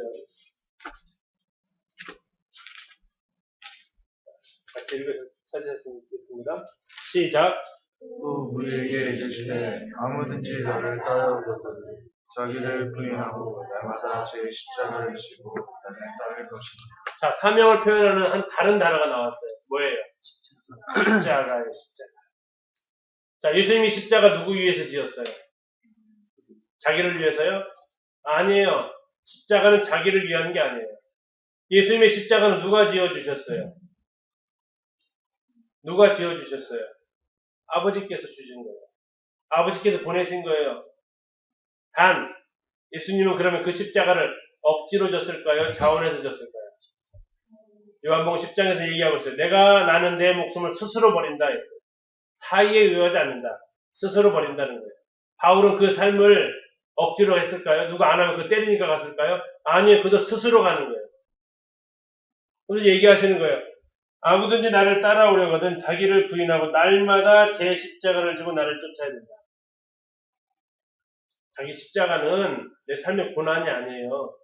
같이 찾으셨으면 좋겠습니다. 시작. 또 우리에게 이르시되 아무든지 나를 따라오려거든 자기를 부인하고 날마다 제 십자가를 지고 나를 따를 것이니. 자, 사명을 표현하는 한 다른 단어가 나왔어요. 뭐예요? 십자가예요, 십자가. 자, 예수님이 십자가 누구 위해서 지었어요? 자기를 위해서요? 아니에요. 십자가는 자기를 위한 게 아니에요. 예수님의 십자가는 누가 지어주셨어요? 누가 지어주셨어요? 아버지께서 주신 거예요. 아버지께서 보내신 거예요. 단, 예수님은 그러면 그 십자가를 억지로 졌을까요? 자원해서 졌을까요? 요한복음 10장에서 얘기하고 있어요. 나는 내 목숨을 스스로 버린다 했어요. 타의에 의하지 않는다. 스스로 버린다는 거예요. 바울은 그 삶을 억지로 했을까요? 누가 안 하면 그 때리니까 갔을까요? 아니에요. 그도 스스로 가는 거예요. 그래서 얘기하시는 거예요. 아무든지 나를 따라오려거든 자기를 부인하고 날마다 제 십자가를 지고 나를 쫓아야 된다. 자기 십자가는 내 삶의 고난이 아니에요.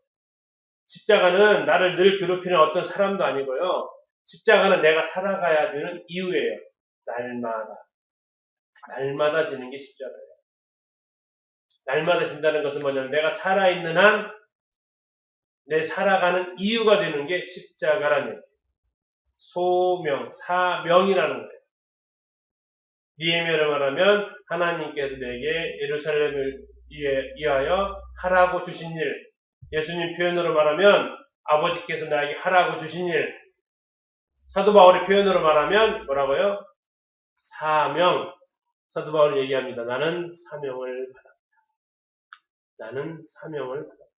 십자가는 나를 늘 괴롭히는 어떤 사람도 아니고요. 십자가는 내가 살아가야 되는 이유예요. 날마다 지는 게 십자가예요. 날마다 진다는 것은 뭐냐면 내가 살아있는 한 내 살아가는 이유가 되는 게 십자가라는 거예요. 소명, 사명이라는 거예요. 니에미아를 말하면 하나님께서 내게 예루살렘을 위하여 하라고 주신 일, 예수님 표현으로 말하면 아버지께서 나에게 하라고 주신 일, 사도 바울의 표현으로 말하면 뭐라고요? 사명. 사도 바울이 얘기합니다. 나는 사명을 받았다. 나는 사명을 받았다.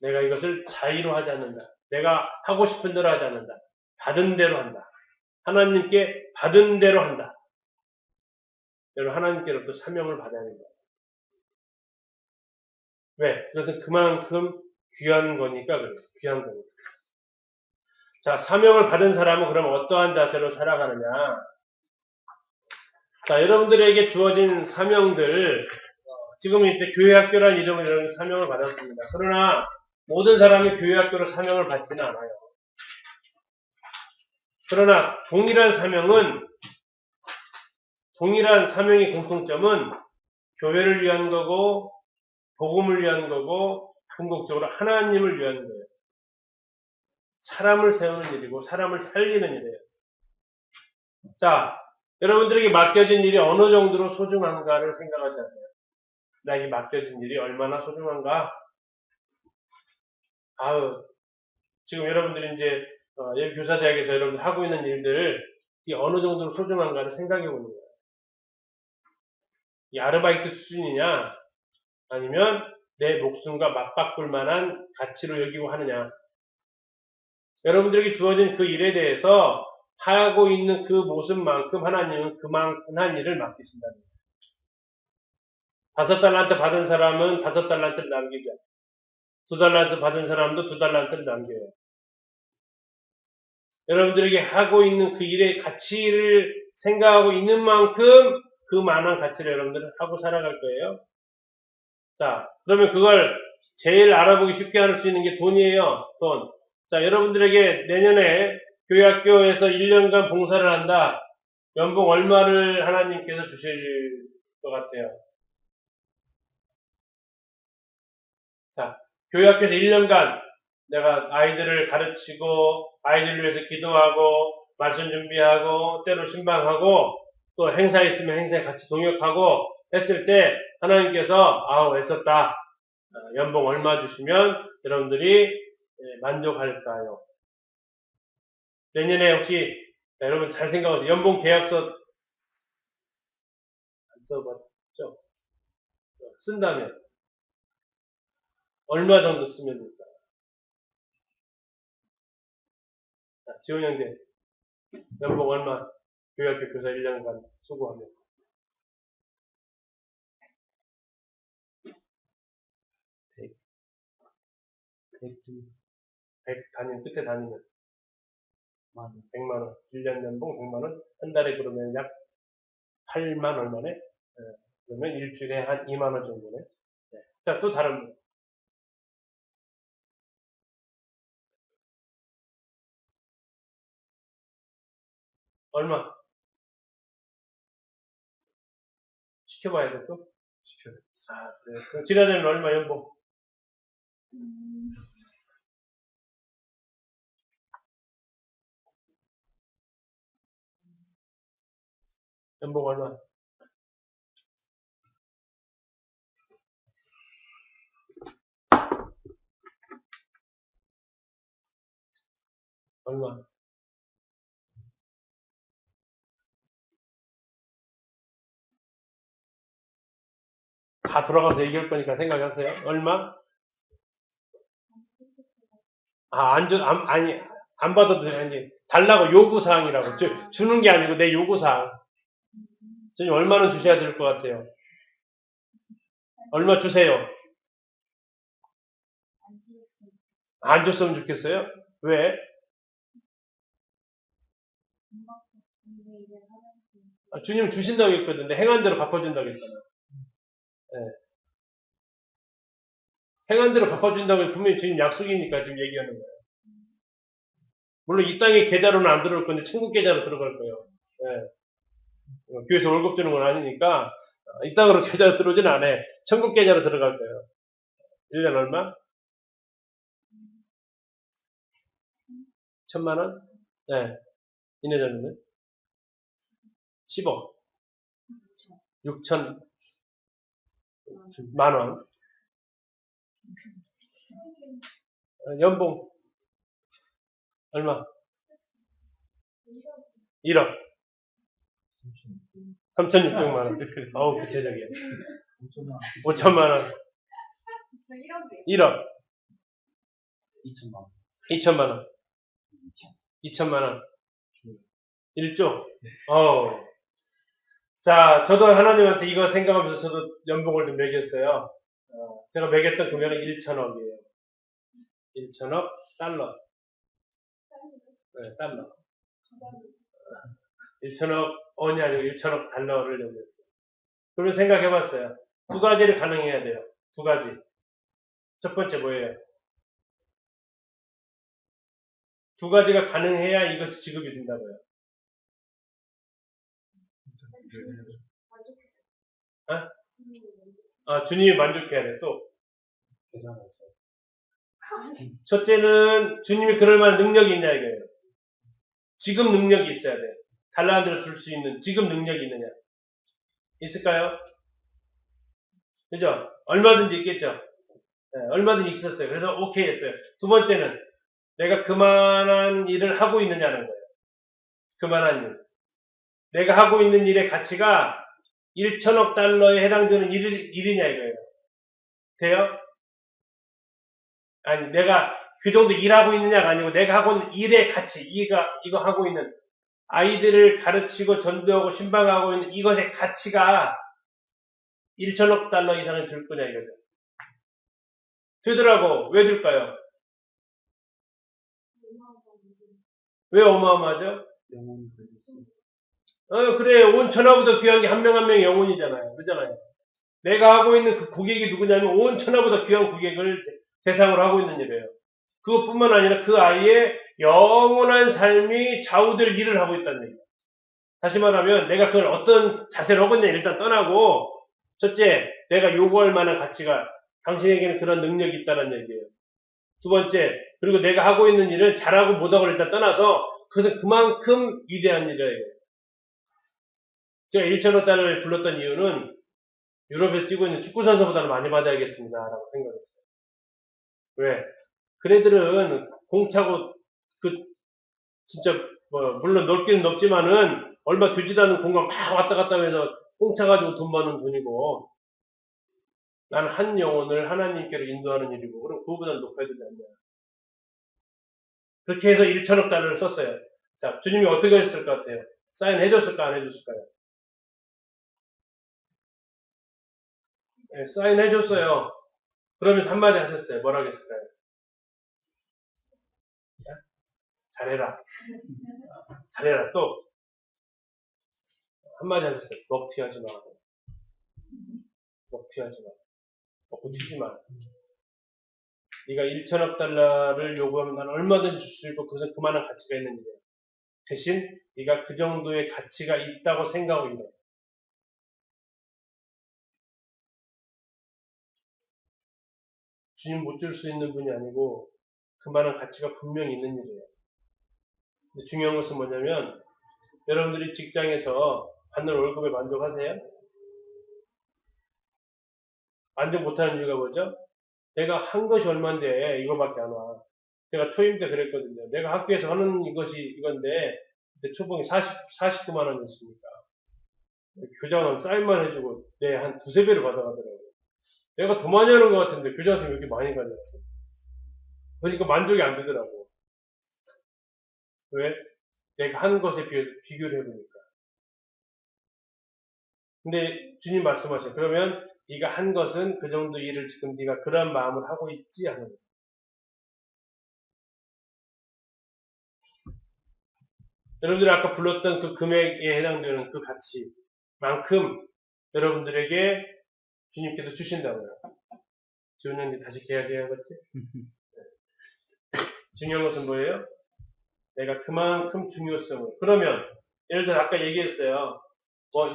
내가 이것을 자의로 하지 않는다. 내가 하고 싶은 대로 하지 않는다. 받은 대로 한다. 하나님께 받은 대로 한다. 여러분 하나님께로부터 사명을 받아야 됩니다. 왜? 그것은 그만큼 귀한 거니까 그래요. 귀한 거니까. 자, 사명을 받은 사람은 그럼 어떠한 자세로 살아가느냐? 자, 여러분들에게 주어진 사명들, 지금 이제 교회학교라는 이름으로 이런 사명을 받았습니다. 그러나 모든 사람이 교회학교로 사명을 받지는 않아요. 그러나 동일한 사명의 공통점은 교회를 위한 거고 복음을 위한 거고 궁극적으로 하나님을 위한 거예요. 사람을 세우는 일이고 사람을 살리는 일이에요. 자, 여러분들에게 맡겨진 일이 어느 정도로 소중한가를 생각하셔야 돼요. 나에게 맡겨진 일이 얼마나 소중한가? 지금 여러분들이 이제 교사대학에서 여러분들 하고 있는 일들 이 어느 정도로 소중한가를 생각해 보는 거예요. 이 아르바이트 수준이냐 아니면 내 목숨과 맞바꿀 만한 가치로 여기고 하느냐. 여러분들에게 주어진 그 일에 대해서 하고 있는 그 모습만큼 하나님은 그만한 일을 맡기신다는 거예요. 5달란트 받은 사람은 5달란트를 남기죠. 2달란트 받은 사람도 2달란트를 남겨요. 여러분들에게 하고 있는 그 일의 가치를 생각하고 있는 만큼 그만한 가치를 여러분들은 하고 살아갈 거예요. 자, 그러면 그걸 제일 알아보기 쉽게 할 수 있는 게 돈이에요. 돈. 자, 여러분들에게 내년에 교회학교에서 1년간 봉사를 한다. 연봉 얼마를 하나님께서 주실 것 같아요? 자, 교회학교에서 1년간 내가 아이들을 가르치고 아이들을 위해서 기도하고 말씀 준비하고 때로 신방하고 또 행사 있으면 행사에 같이 동역하고 했을 때 하나님께서 애썼다. 연봉 얼마 주시면 여러분들이 만족할까요? 내년에 혹시 여러분 잘 생각하세요. 연봉 계약서 안 써봤죠? 쓴다면 얼마 정도 쓰면 될까요? 자, 지원 형제 연봉 얼마? 교회학교 교사 1년간 수고하면 100 다니면 끝에 다니면 100만원 1년 연봉 100만원 한 달에 그러면 약 8만 얼마네? 그러면 일주일에 한 2만원 정도네. 네. 자, 또 다른 분. 얼마? 시켜봐야 돼, 또? 시켜야 돼. 그래. 그럼 지나자면 얼마 연봉? 연봉 얼마? 얼마? 다 들어가서 얘기할 거니까 생각하세요. 얼마? 안 받아도 돼. 아니, 달라고 요구사항이라고. 주는 게 아니고 내 요구사항. 선생님, 얼마는 주셔야 될 것 같아요? 얼마 주세요? 안 줬으면 좋겠어요? 왜? 주님 주신다고 했거든요. 행한 대로 갚아준다고 했잖아요. 네. 행한 대로 갚아준다고 분명히 주님 약속이니까 지금 얘기하는 거예요. 물론 이 땅의 계좌로는 안 들어올 건데 천국 계좌로 들어갈 거예요. 네. 교회에서 월급 주는 건 아니니까 이 땅으로 계좌로 들어오진 않아. 천국 계좌로 들어갈 거예요. 1년 얼마? 1,000만 원? 네. 2년 전에는 10억. 6,000만 원. 연봉 얼마? 1억. 3,600만 원. 어우, 구체적이야. 5천만 원. 1억. 2천만 원. 2천만 원. 1조. 자, 저도 하나님한테 이거 생각하면서 저도 연봉을 좀 매겼어요. 제가 매겼던 금액은 1천억이에요. 1천억 달러. 네, 달러. 1천억 원이 아니고 1천억 달러를 매겼어요. 그러면 생각해봤어요. 두 가지를 가능해야 돼요. 두 가지. 첫 번째 뭐예요? 두 가지가 가능해야 이것이 지급이 된다고요. 주님이 만족해야 돼. 또. 첫째는 주님이 그럴 만한 능력이 있냐 이거예요. 지급 능력이 있어야 돼. 달란트를 줄 수 있는 지급 능력이 있느냐. 있을까요? 그죠? 얼마든지 있겠죠? 네, 얼마든지 있었어요. 그래서 오케이 했어요. 두 번째는 내가 그만한 일을 하고 있느냐는 거예요. 그만한 일. 내가 하고 있는 일의 가치가 1천억 달러에 해당되는 일이냐 이거예요. 돼요? 아니, 내가 그 정도 일하고 있느냐가 아니고 내가 하고 있는 일의 가치, 이거 하고 있는 아이들을 가르치고 전도하고 신방하고 있는 이것의 가치가 1천억 달러 이상을 들 거냐 이거죠. 되더라고. 왜 들까요? 왜 어마어마하죠? 그래. 온 천하보다 귀한 게 한 명 한 명의 영혼이잖아요. 그렇잖아요. 내가 하고 있는 그 고객이 누구냐면 온 천하보다 귀한 고객을 대상으로 하고 있는 일이에요. 그것뿐만 아니라 그 아이의 영원한 삶이 좌우될 일을 하고 있다는 얘기예요. 다시 말하면 내가 그걸 어떤 자세로 하고 있냐 일단 떠나고 첫째, 내가 요구할 만한 가치가 당신에게는 그런 능력이 있다는 얘기예요. 두 번째, 그리고 내가 하고 있는 일은 잘하고 못하고를 일단 떠나서 그것은 그만큼 위대한 일이에요. 제가 1천억 달러를 불렀던 이유는 유럽에서 뛰고 있는 축구선수보다는 많이 받아야겠습니다. 라고 생각했어요. 왜? 그네들은 공차고, 진짜, 물론 넓기는 넓지만은, 얼마 되지도 않은 공간 막 왔다 갔다 해서 공차가지고 돈 버는 돈이고, 나는 한 영혼을 하나님께로 인도하는 일이고, 그럼 그거보다 높아야 되지 않냐. 그렇게 해서 1천억 달러를 썼어요. 자, 주님이 어떻게 하셨을 것 같아요? 사인 해줬을까, 안 해줬을까요? 네, 사인 해줬어요. 그러면서 한마디 하셨어요. 뭐라고 했을까요? 잘해라. 잘해라. 또 한마디 하셨어요. 먹튀하지 마. 먹튀하지 마. 먹고 튀지 마. 네가 1천억 달러를 요구하면 난 얼마든지 줄 수 있고 그것은 그만한 가치가 있는 일이야. 대신 네가 그 정도의 가치가 있다고 생각하고 있는 거야. 주님 못 줄 수 있는 분이 아니고 그만한 가치가 분명히 있는 일이에요. 근데 중요한 것은 뭐냐면 여러분들이 직장에서 받는 월급에 만족하세요? 만족 못하는 이유가 뭐죠? 내가 한 것이 얼만데 이거밖에 안 와. 제가 초임 때 그랬거든요. 내가 학교에서 하는 이것이 이건데 그때 초봉이 49만 원이었으니까 교장은 사인만 해주고 내 한 두세 배를 받아가더라고요. 내가 더 많이 하는 것 같은데 교장 선생님이 이렇게 많이 가냐. 그러니까 만족이 안 되더라고. 왜? 내가 한 것에 비해서 비교를 해보니까. 근데 주님 말씀하셔요. 그러면 네가 한 것은 그 정도 일을 지금 네가 그런 마음을 하고 있지 하는 거예요. 여러분들이 아까 불렀던 그 금액에 해당되는 그 가치만큼 여러분들에게 주님께서 주신다고요. 지훈 형님 다시 계약해야겠지? 중요한 것은 뭐예요? 내가 그만큼 중요성을. 그러면 예를 들어 아까 얘기했어요.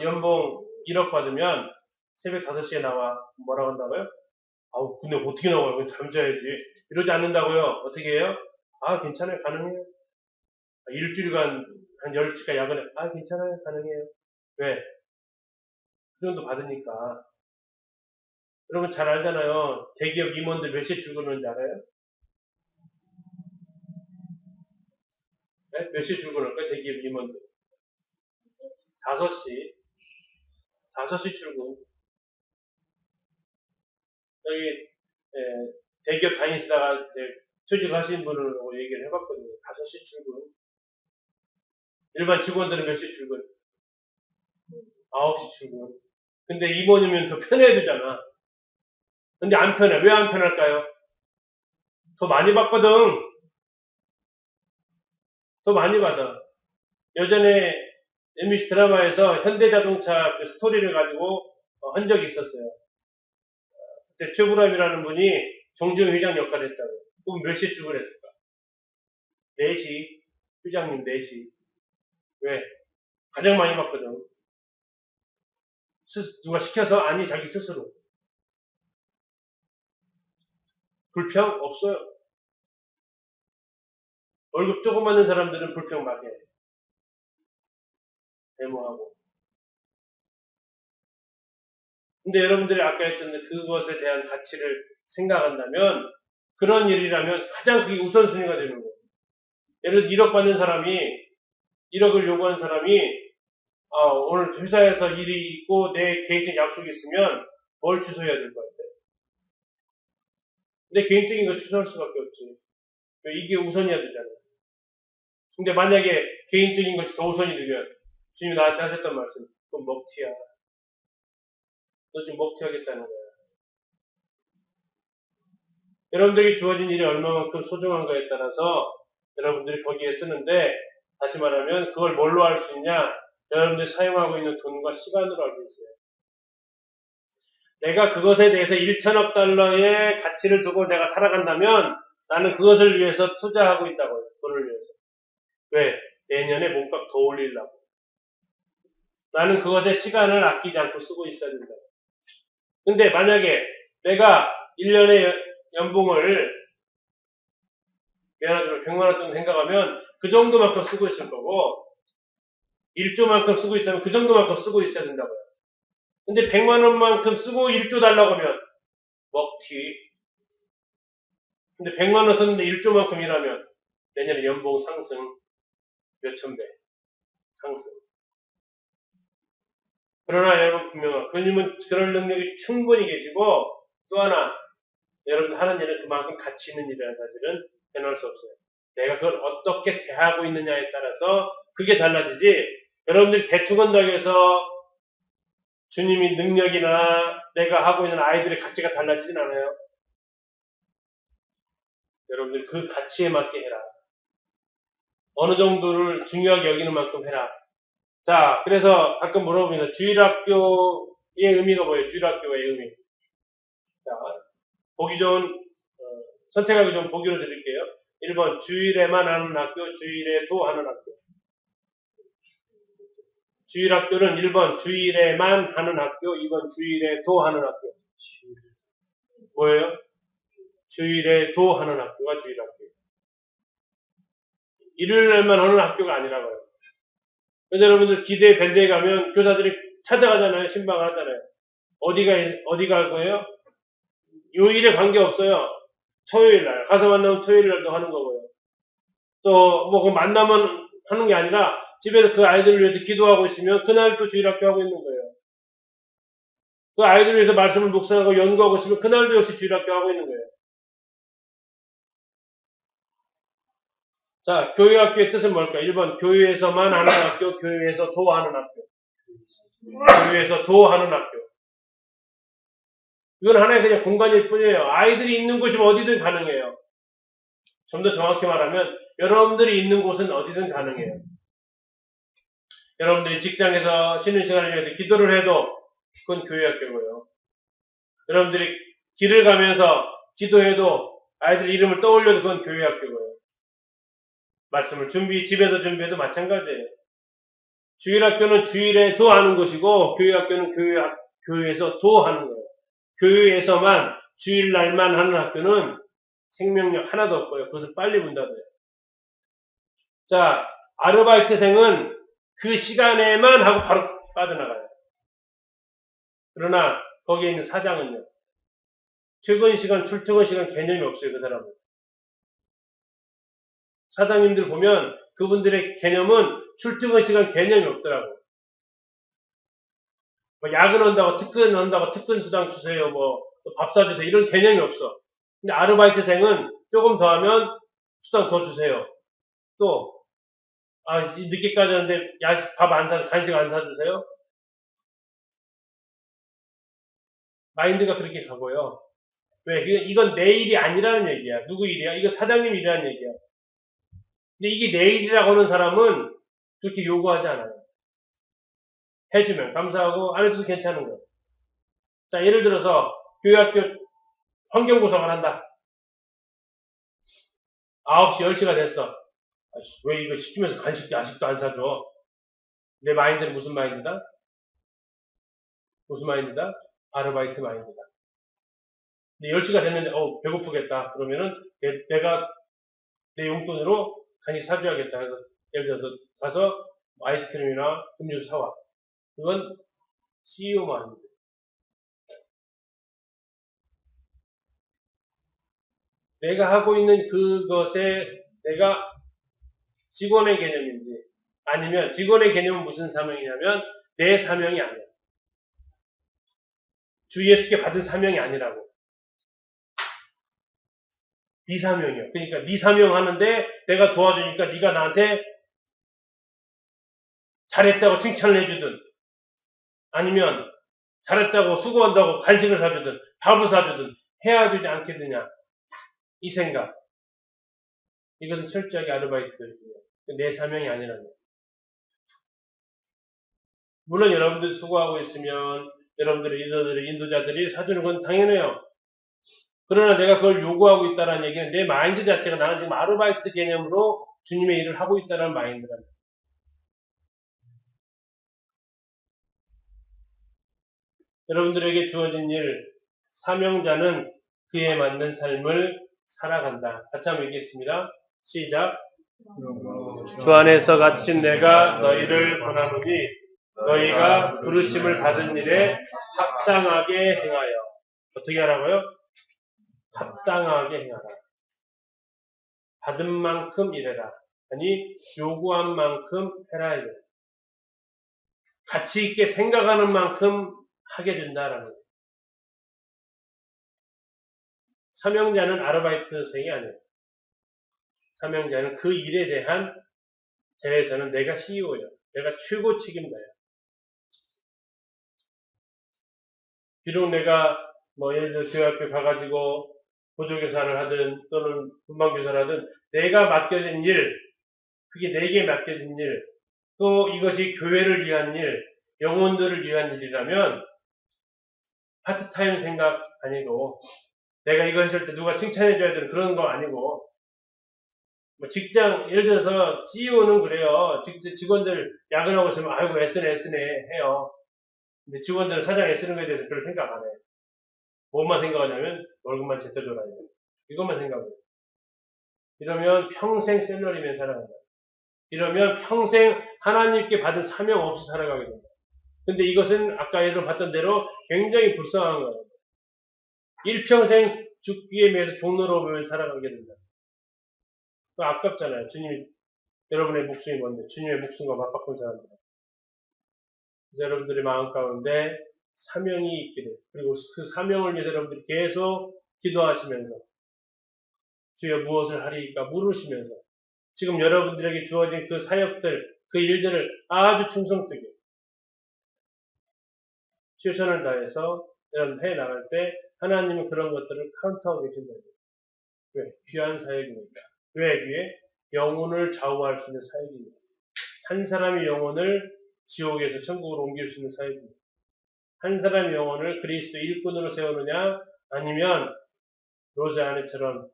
연봉 1억 받으면 새벽 5시에 나와. 뭐라고 한다고요? 아우 근데 어떻게 나와요? 잠자야지. 이러지 않는다고요. 어떻게 해요? 아 괜찮아요. 가능해요. 일주일간 한 10시간 야근해. 아 괜찮아요. 가능해요. 왜? 그 정도 받으니까. 여러분 잘 알잖아요. 대기업 임원들 몇 시에 출근하는지 알아요? 네? 몇 시에 출근할까요? 대기업 임원들. 5시. 5시 출근. 여기 대기업 다니시다가 퇴직하신 분하고 얘기를 해봤거든요. 5시 출근. 일반 직원들은 몇 시 출근? 9시 출근. 근데 임원이면 더 편해야 되잖아. 근데 안 편해. 왜 안 편할까요? 더 많이 받거든. 더 많이 받아. 예전에 MBC 드라마에서 현대자동차 그 스토리를 가지고 한 적이 있었어요. 그때 최불암이라는 분이 정주영 회장 역할을 했다고. 그럼 몇 시에 출근했을까? 4시. 회장님 4시. 왜? 가장 많이 받거든. 누가 시켜서? 아니, 자기 스스로. 불평? 없어요. 월급 조금 받는 사람들은 불평 막 해. 데모하고. 근데 여러분들이 아까 했던 그것에 대한 가치를 생각한다면 그런 일이라면 가장 그게 우선순위가 되는 거예요. 예를 들어 1억 받는 사람이 1억을 요구하는 사람이 오늘 회사에서 일이 있고 내 개인적 약속이 있으면 뭘 취소해야 될 것 같아요? 근데 개인적인 거 추천할 수밖에 없지. 이게 우선이어야 되잖아. 근데 만약에 개인적인 것이 더 우선이 되면 주님이 나한테 하셨던 말씀, 그건 먹튀야. 너 지금 먹튀하겠다는 거야. 여러분들에게 주어진 일이 얼마만큼 소중한가에 따라서 여러분들이 거기에 쓰는데, 다시 말하면 그걸 뭘로 알 수 있냐? 여러분들이 사용하고 있는 돈과 시간으로 알고 있어요. 내가 그것에 대해서 1천억 달러의 가치를 두고 내가 살아간다면 나는 그것을 위해서 투자하고 있다고요. 돈을 위해서. 왜? 내년에 몸값 더 올리려고. 나는 그것에 시간을 아끼지 않고 쓰고 있어야 된다. 근데 만약에 내가 1년에 연봉을 미안하지만 100만 원 정도 생각하면 그 정도만큼 쓰고 있을 거고 1조만큼 쓰고 있다면 그 정도만큼 쓰고 있어야 된다고요. 근데 100만 원만큼 쓰고 1조 달라고 하면 먹튀. 근데 100만 원 썼는데 1조만큼 일하면 내년에 연봉 상승 몇천 배 상승. 그러나 여러분 분명한 그님은 그럴 능력이 충분히 계시고 또 하나 여러분 하는 일은 그만큼 가치 있는 일이라는 사실은 변할 수 없어요. 내가 그걸 어떻게 대하고 있느냐에 따라서 그게 달라지지 여러분들이 대충 한다고 해서 주님이 능력이나 내가 하고 있는 아이들의 가치가 달라지진 않아요. 여러분들 그 가치에 맞게 해라. 어느 정도를 중요하게 여기는 만큼 해라. 자, 그래서 가끔 물어봅니다. 주일학교의 의미가 뭐예요? 주일학교의 의미. 자, 보기 좋은 선택하기 좋은 보기로 드릴게요. 1번 주일에만 하는 학교, 주일에도 하는 학교. 주일학교는 1번 주일에만 하는 학교, 2번 주일에도 하는 학교. 뭐예요? 주일에도 하는 학교가 주일학교. 일요일날만 하는 학교가 아니라고요. 그래서 여러분들 기대 밴드에 가면 교사들이 찾아가잖아요. 신방을 하잖아요. 어디 갈 거예요? 요일에 관계없어요. 토요일날. 가서 만나면 토요일날도 하는 거고요. 또, 그 만나면 하는 게 아니라 집에서 그 아이들을 위해서 기도하고 있으면 그날 또 주일학교 하고 있는 거예요. 그 아이들을 위해서 말씀을 묵상하고 연구하고 있으면 그날도 역시 주일학교 하고 있는 거예요. 자, 교회학교의 뜻은 뭘까요? 1번 교회에서만 하는 학교, 교회에서 도 하는 학교. 교회에서 도 하는 학교. 이건 하나의 그냥 공간일 뿐이에요. 아이들이 있는 곳이면 어디든 가능해요. 좀 더 정확히 말하면 여러분들이 있는 곳은 어디든 가능해요. 여러분들이 직장에서 쉬는 시간을 위해서 기도를 해도 그건 교회학교고요. 여러분들이 길을 가면서 기도해도 아이들 이름을 떠올려도 그건 교회학교고요. 말씀을 집에서 준비해도 마찬가지예요. 주일학교는 주일에도 하는 것이고 교회학교는 교회에서도 하는 거예요. 교회에서만 주일날만 하는 학교는 생명력 하나도 없고요. 그것을 빨리 문 닫아요. 자, 아르바이트생은 그 시간에만 하고 바로 빠져나가요. 그러나 거기에 있는 사장은요. 퇴근 시간, 출퇴근 시간 개념이 없어요. 그 사람은. 사장님들 보면 그분들의 개념은 출퇴근 시간 개념이 없더라고. 뭐 야근한다고 특근한다고 특근 수당 주세요. 뭐 밥 사주세요. 이런 개념이 없어. 근데 아르바이트생은 조금 더 하면 수당 더 주세요. 또 늦게까지 하는데 간식 안 사주세요? 마인드가 그렇게 가고요. 왜? 이건 내 일이 아니라는 얘기야. 누구 일이야? 이거 사장님 일이라는 얘기야. 근데 이게 내 일이라고 하는 사람은 그렇게 요구하지 않아요. 해주면 감사하고 안 해줘도 괜찮은 거예요. 자, 예를 들어서 교회학교 환경구성을 한다. 9시, 10시가 됐어. 왜 이거 시키면서 간식 아직도 안 사줘? 내 마인드는 무슨 마인드다? 무슨 마인드다? 아르바이트 마인드다. 근데 10시가 됐는데 배고프겠다. 그러면은 내가 내 용돈으로 간식 사줘야겠다. 그래서 예를 들어서 가서 아이스크림이나 음료수 사와. 그건 CEO 마인드. 내가 하고 있는 그것에 내가 직원의 개념인지 아니면 직원의 개념은 무슨 사명이냐면 내 사명이 아니야. 주 예수께 받은 사명이 아니라고. 네 사명이야. 그러니까 네 사명 하는데 내가 도와주니까 네가 나한테 잘했다고 칭찬을 해주든 아니면 잘했다고 수고한다고 간식을 사주든 밥을 사주든 해야 되지 않겠느냐. 이 생각. 이것은 철저하게 아르바이트예요. 내 사명이 아니라는 거예요. 물론 여러분들이 수고하고 있으면 여러분들의 리더들이 인도자들이 사주는 건 당연해요. 그러나 내가 그걸 요구하고 있다는 얘기는 내 마인드 자체가 나는 지금 아르바이트 개념으로 주님의 일을 하고 있다는 마인드라는 거예요. 여러분들에게 주어진 일, 사명자는 그에 맞는 삶을 살아간다. 같이 한번 얘기했습니다. 시작. 주 안에서 갇힌 내가 너희를 권하노니 너희가 부르심을 받은 일에 합당하게 행하여. 어떻게 하라고요? 합당하게 행하라. 받은 만큼 일해라. 아니 요구한 만큼 해라. 이래. 가치 있게 생각하는 만큼 하게 된다라는 거예요. 사명자는 아르바이트생이 아니에요. 사명자는 그 일에 대해서는 내가 CEO예요. 내가 최고 책임자예요. 비록 내가 예를 들어 교회학교 가가지고 보조교사를 하든 또는 분방교사를 하든 내가 맡겨진 일, 그게 내게 맡겨진 일, 또 이것이 교회를 위한 일, 영혼들을 위한 일이라면 파트타임 생각 아니고 내가 이거 했을 때 누가 칭찬해줘야 되는 그런 거 아니고 직장 예를 들어서 CEO는 그래요. 직원들 야근하고 있으면 아이고 애쓰네 해요. 근데 직원들은 사장 애쓰는 거에 대해서 별로 생각 안 해요. 뭐만 생각하냐면 월급만 제때 줘라 이것만 생각해요. 이러면 평생 샐러리맨 살아간다. 이러면 평생 하나님께 받은 사명 없이 살아가게 된다. 근데 이것은 아까 예를 봤던 대로 굉장히 불쌍한 거예요. 일평생 죽기에 매여서 종로로 보면 살아가게 된다. 아깝잖아요. 주님이, 여러분의 목숨이 뭔데? 주님의 목숨과 맞바꾼 사람들. 여러분들의 마음 가운데 사명이 있기를, 그리고 그 사명을 위해서 여러분들이 계속 기도하시면서 주여 무엇을 하리까 물으시면서 지금 여러분들에게 주어진 그 사역들, 그 일들을 아주 충성되게 최선을 다해서 여러분 해 나갈 때 하나님은 그런 것들을 카운트하고 계신다. 왜? 귀한 사역이니까. 왜? 그게 영혼을 좌우할 수 있는 사역입니다. 한 사람의 영혼을 지옥에서 천국으로 옮길 수 있는 사역입니다. 한 사람의 영혼을 그리스도 일꾼으로 세우느냐 아니면 로제 아내처럼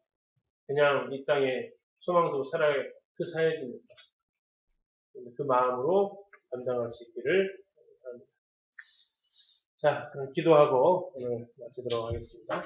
그냥 이 땅에 소망도 살아갈 그 사역입니다. 그 마음으로 감당할 수 있기를 바랍니다. 자, 그럼 기도하고 오늘 마치도록 하겠습니다.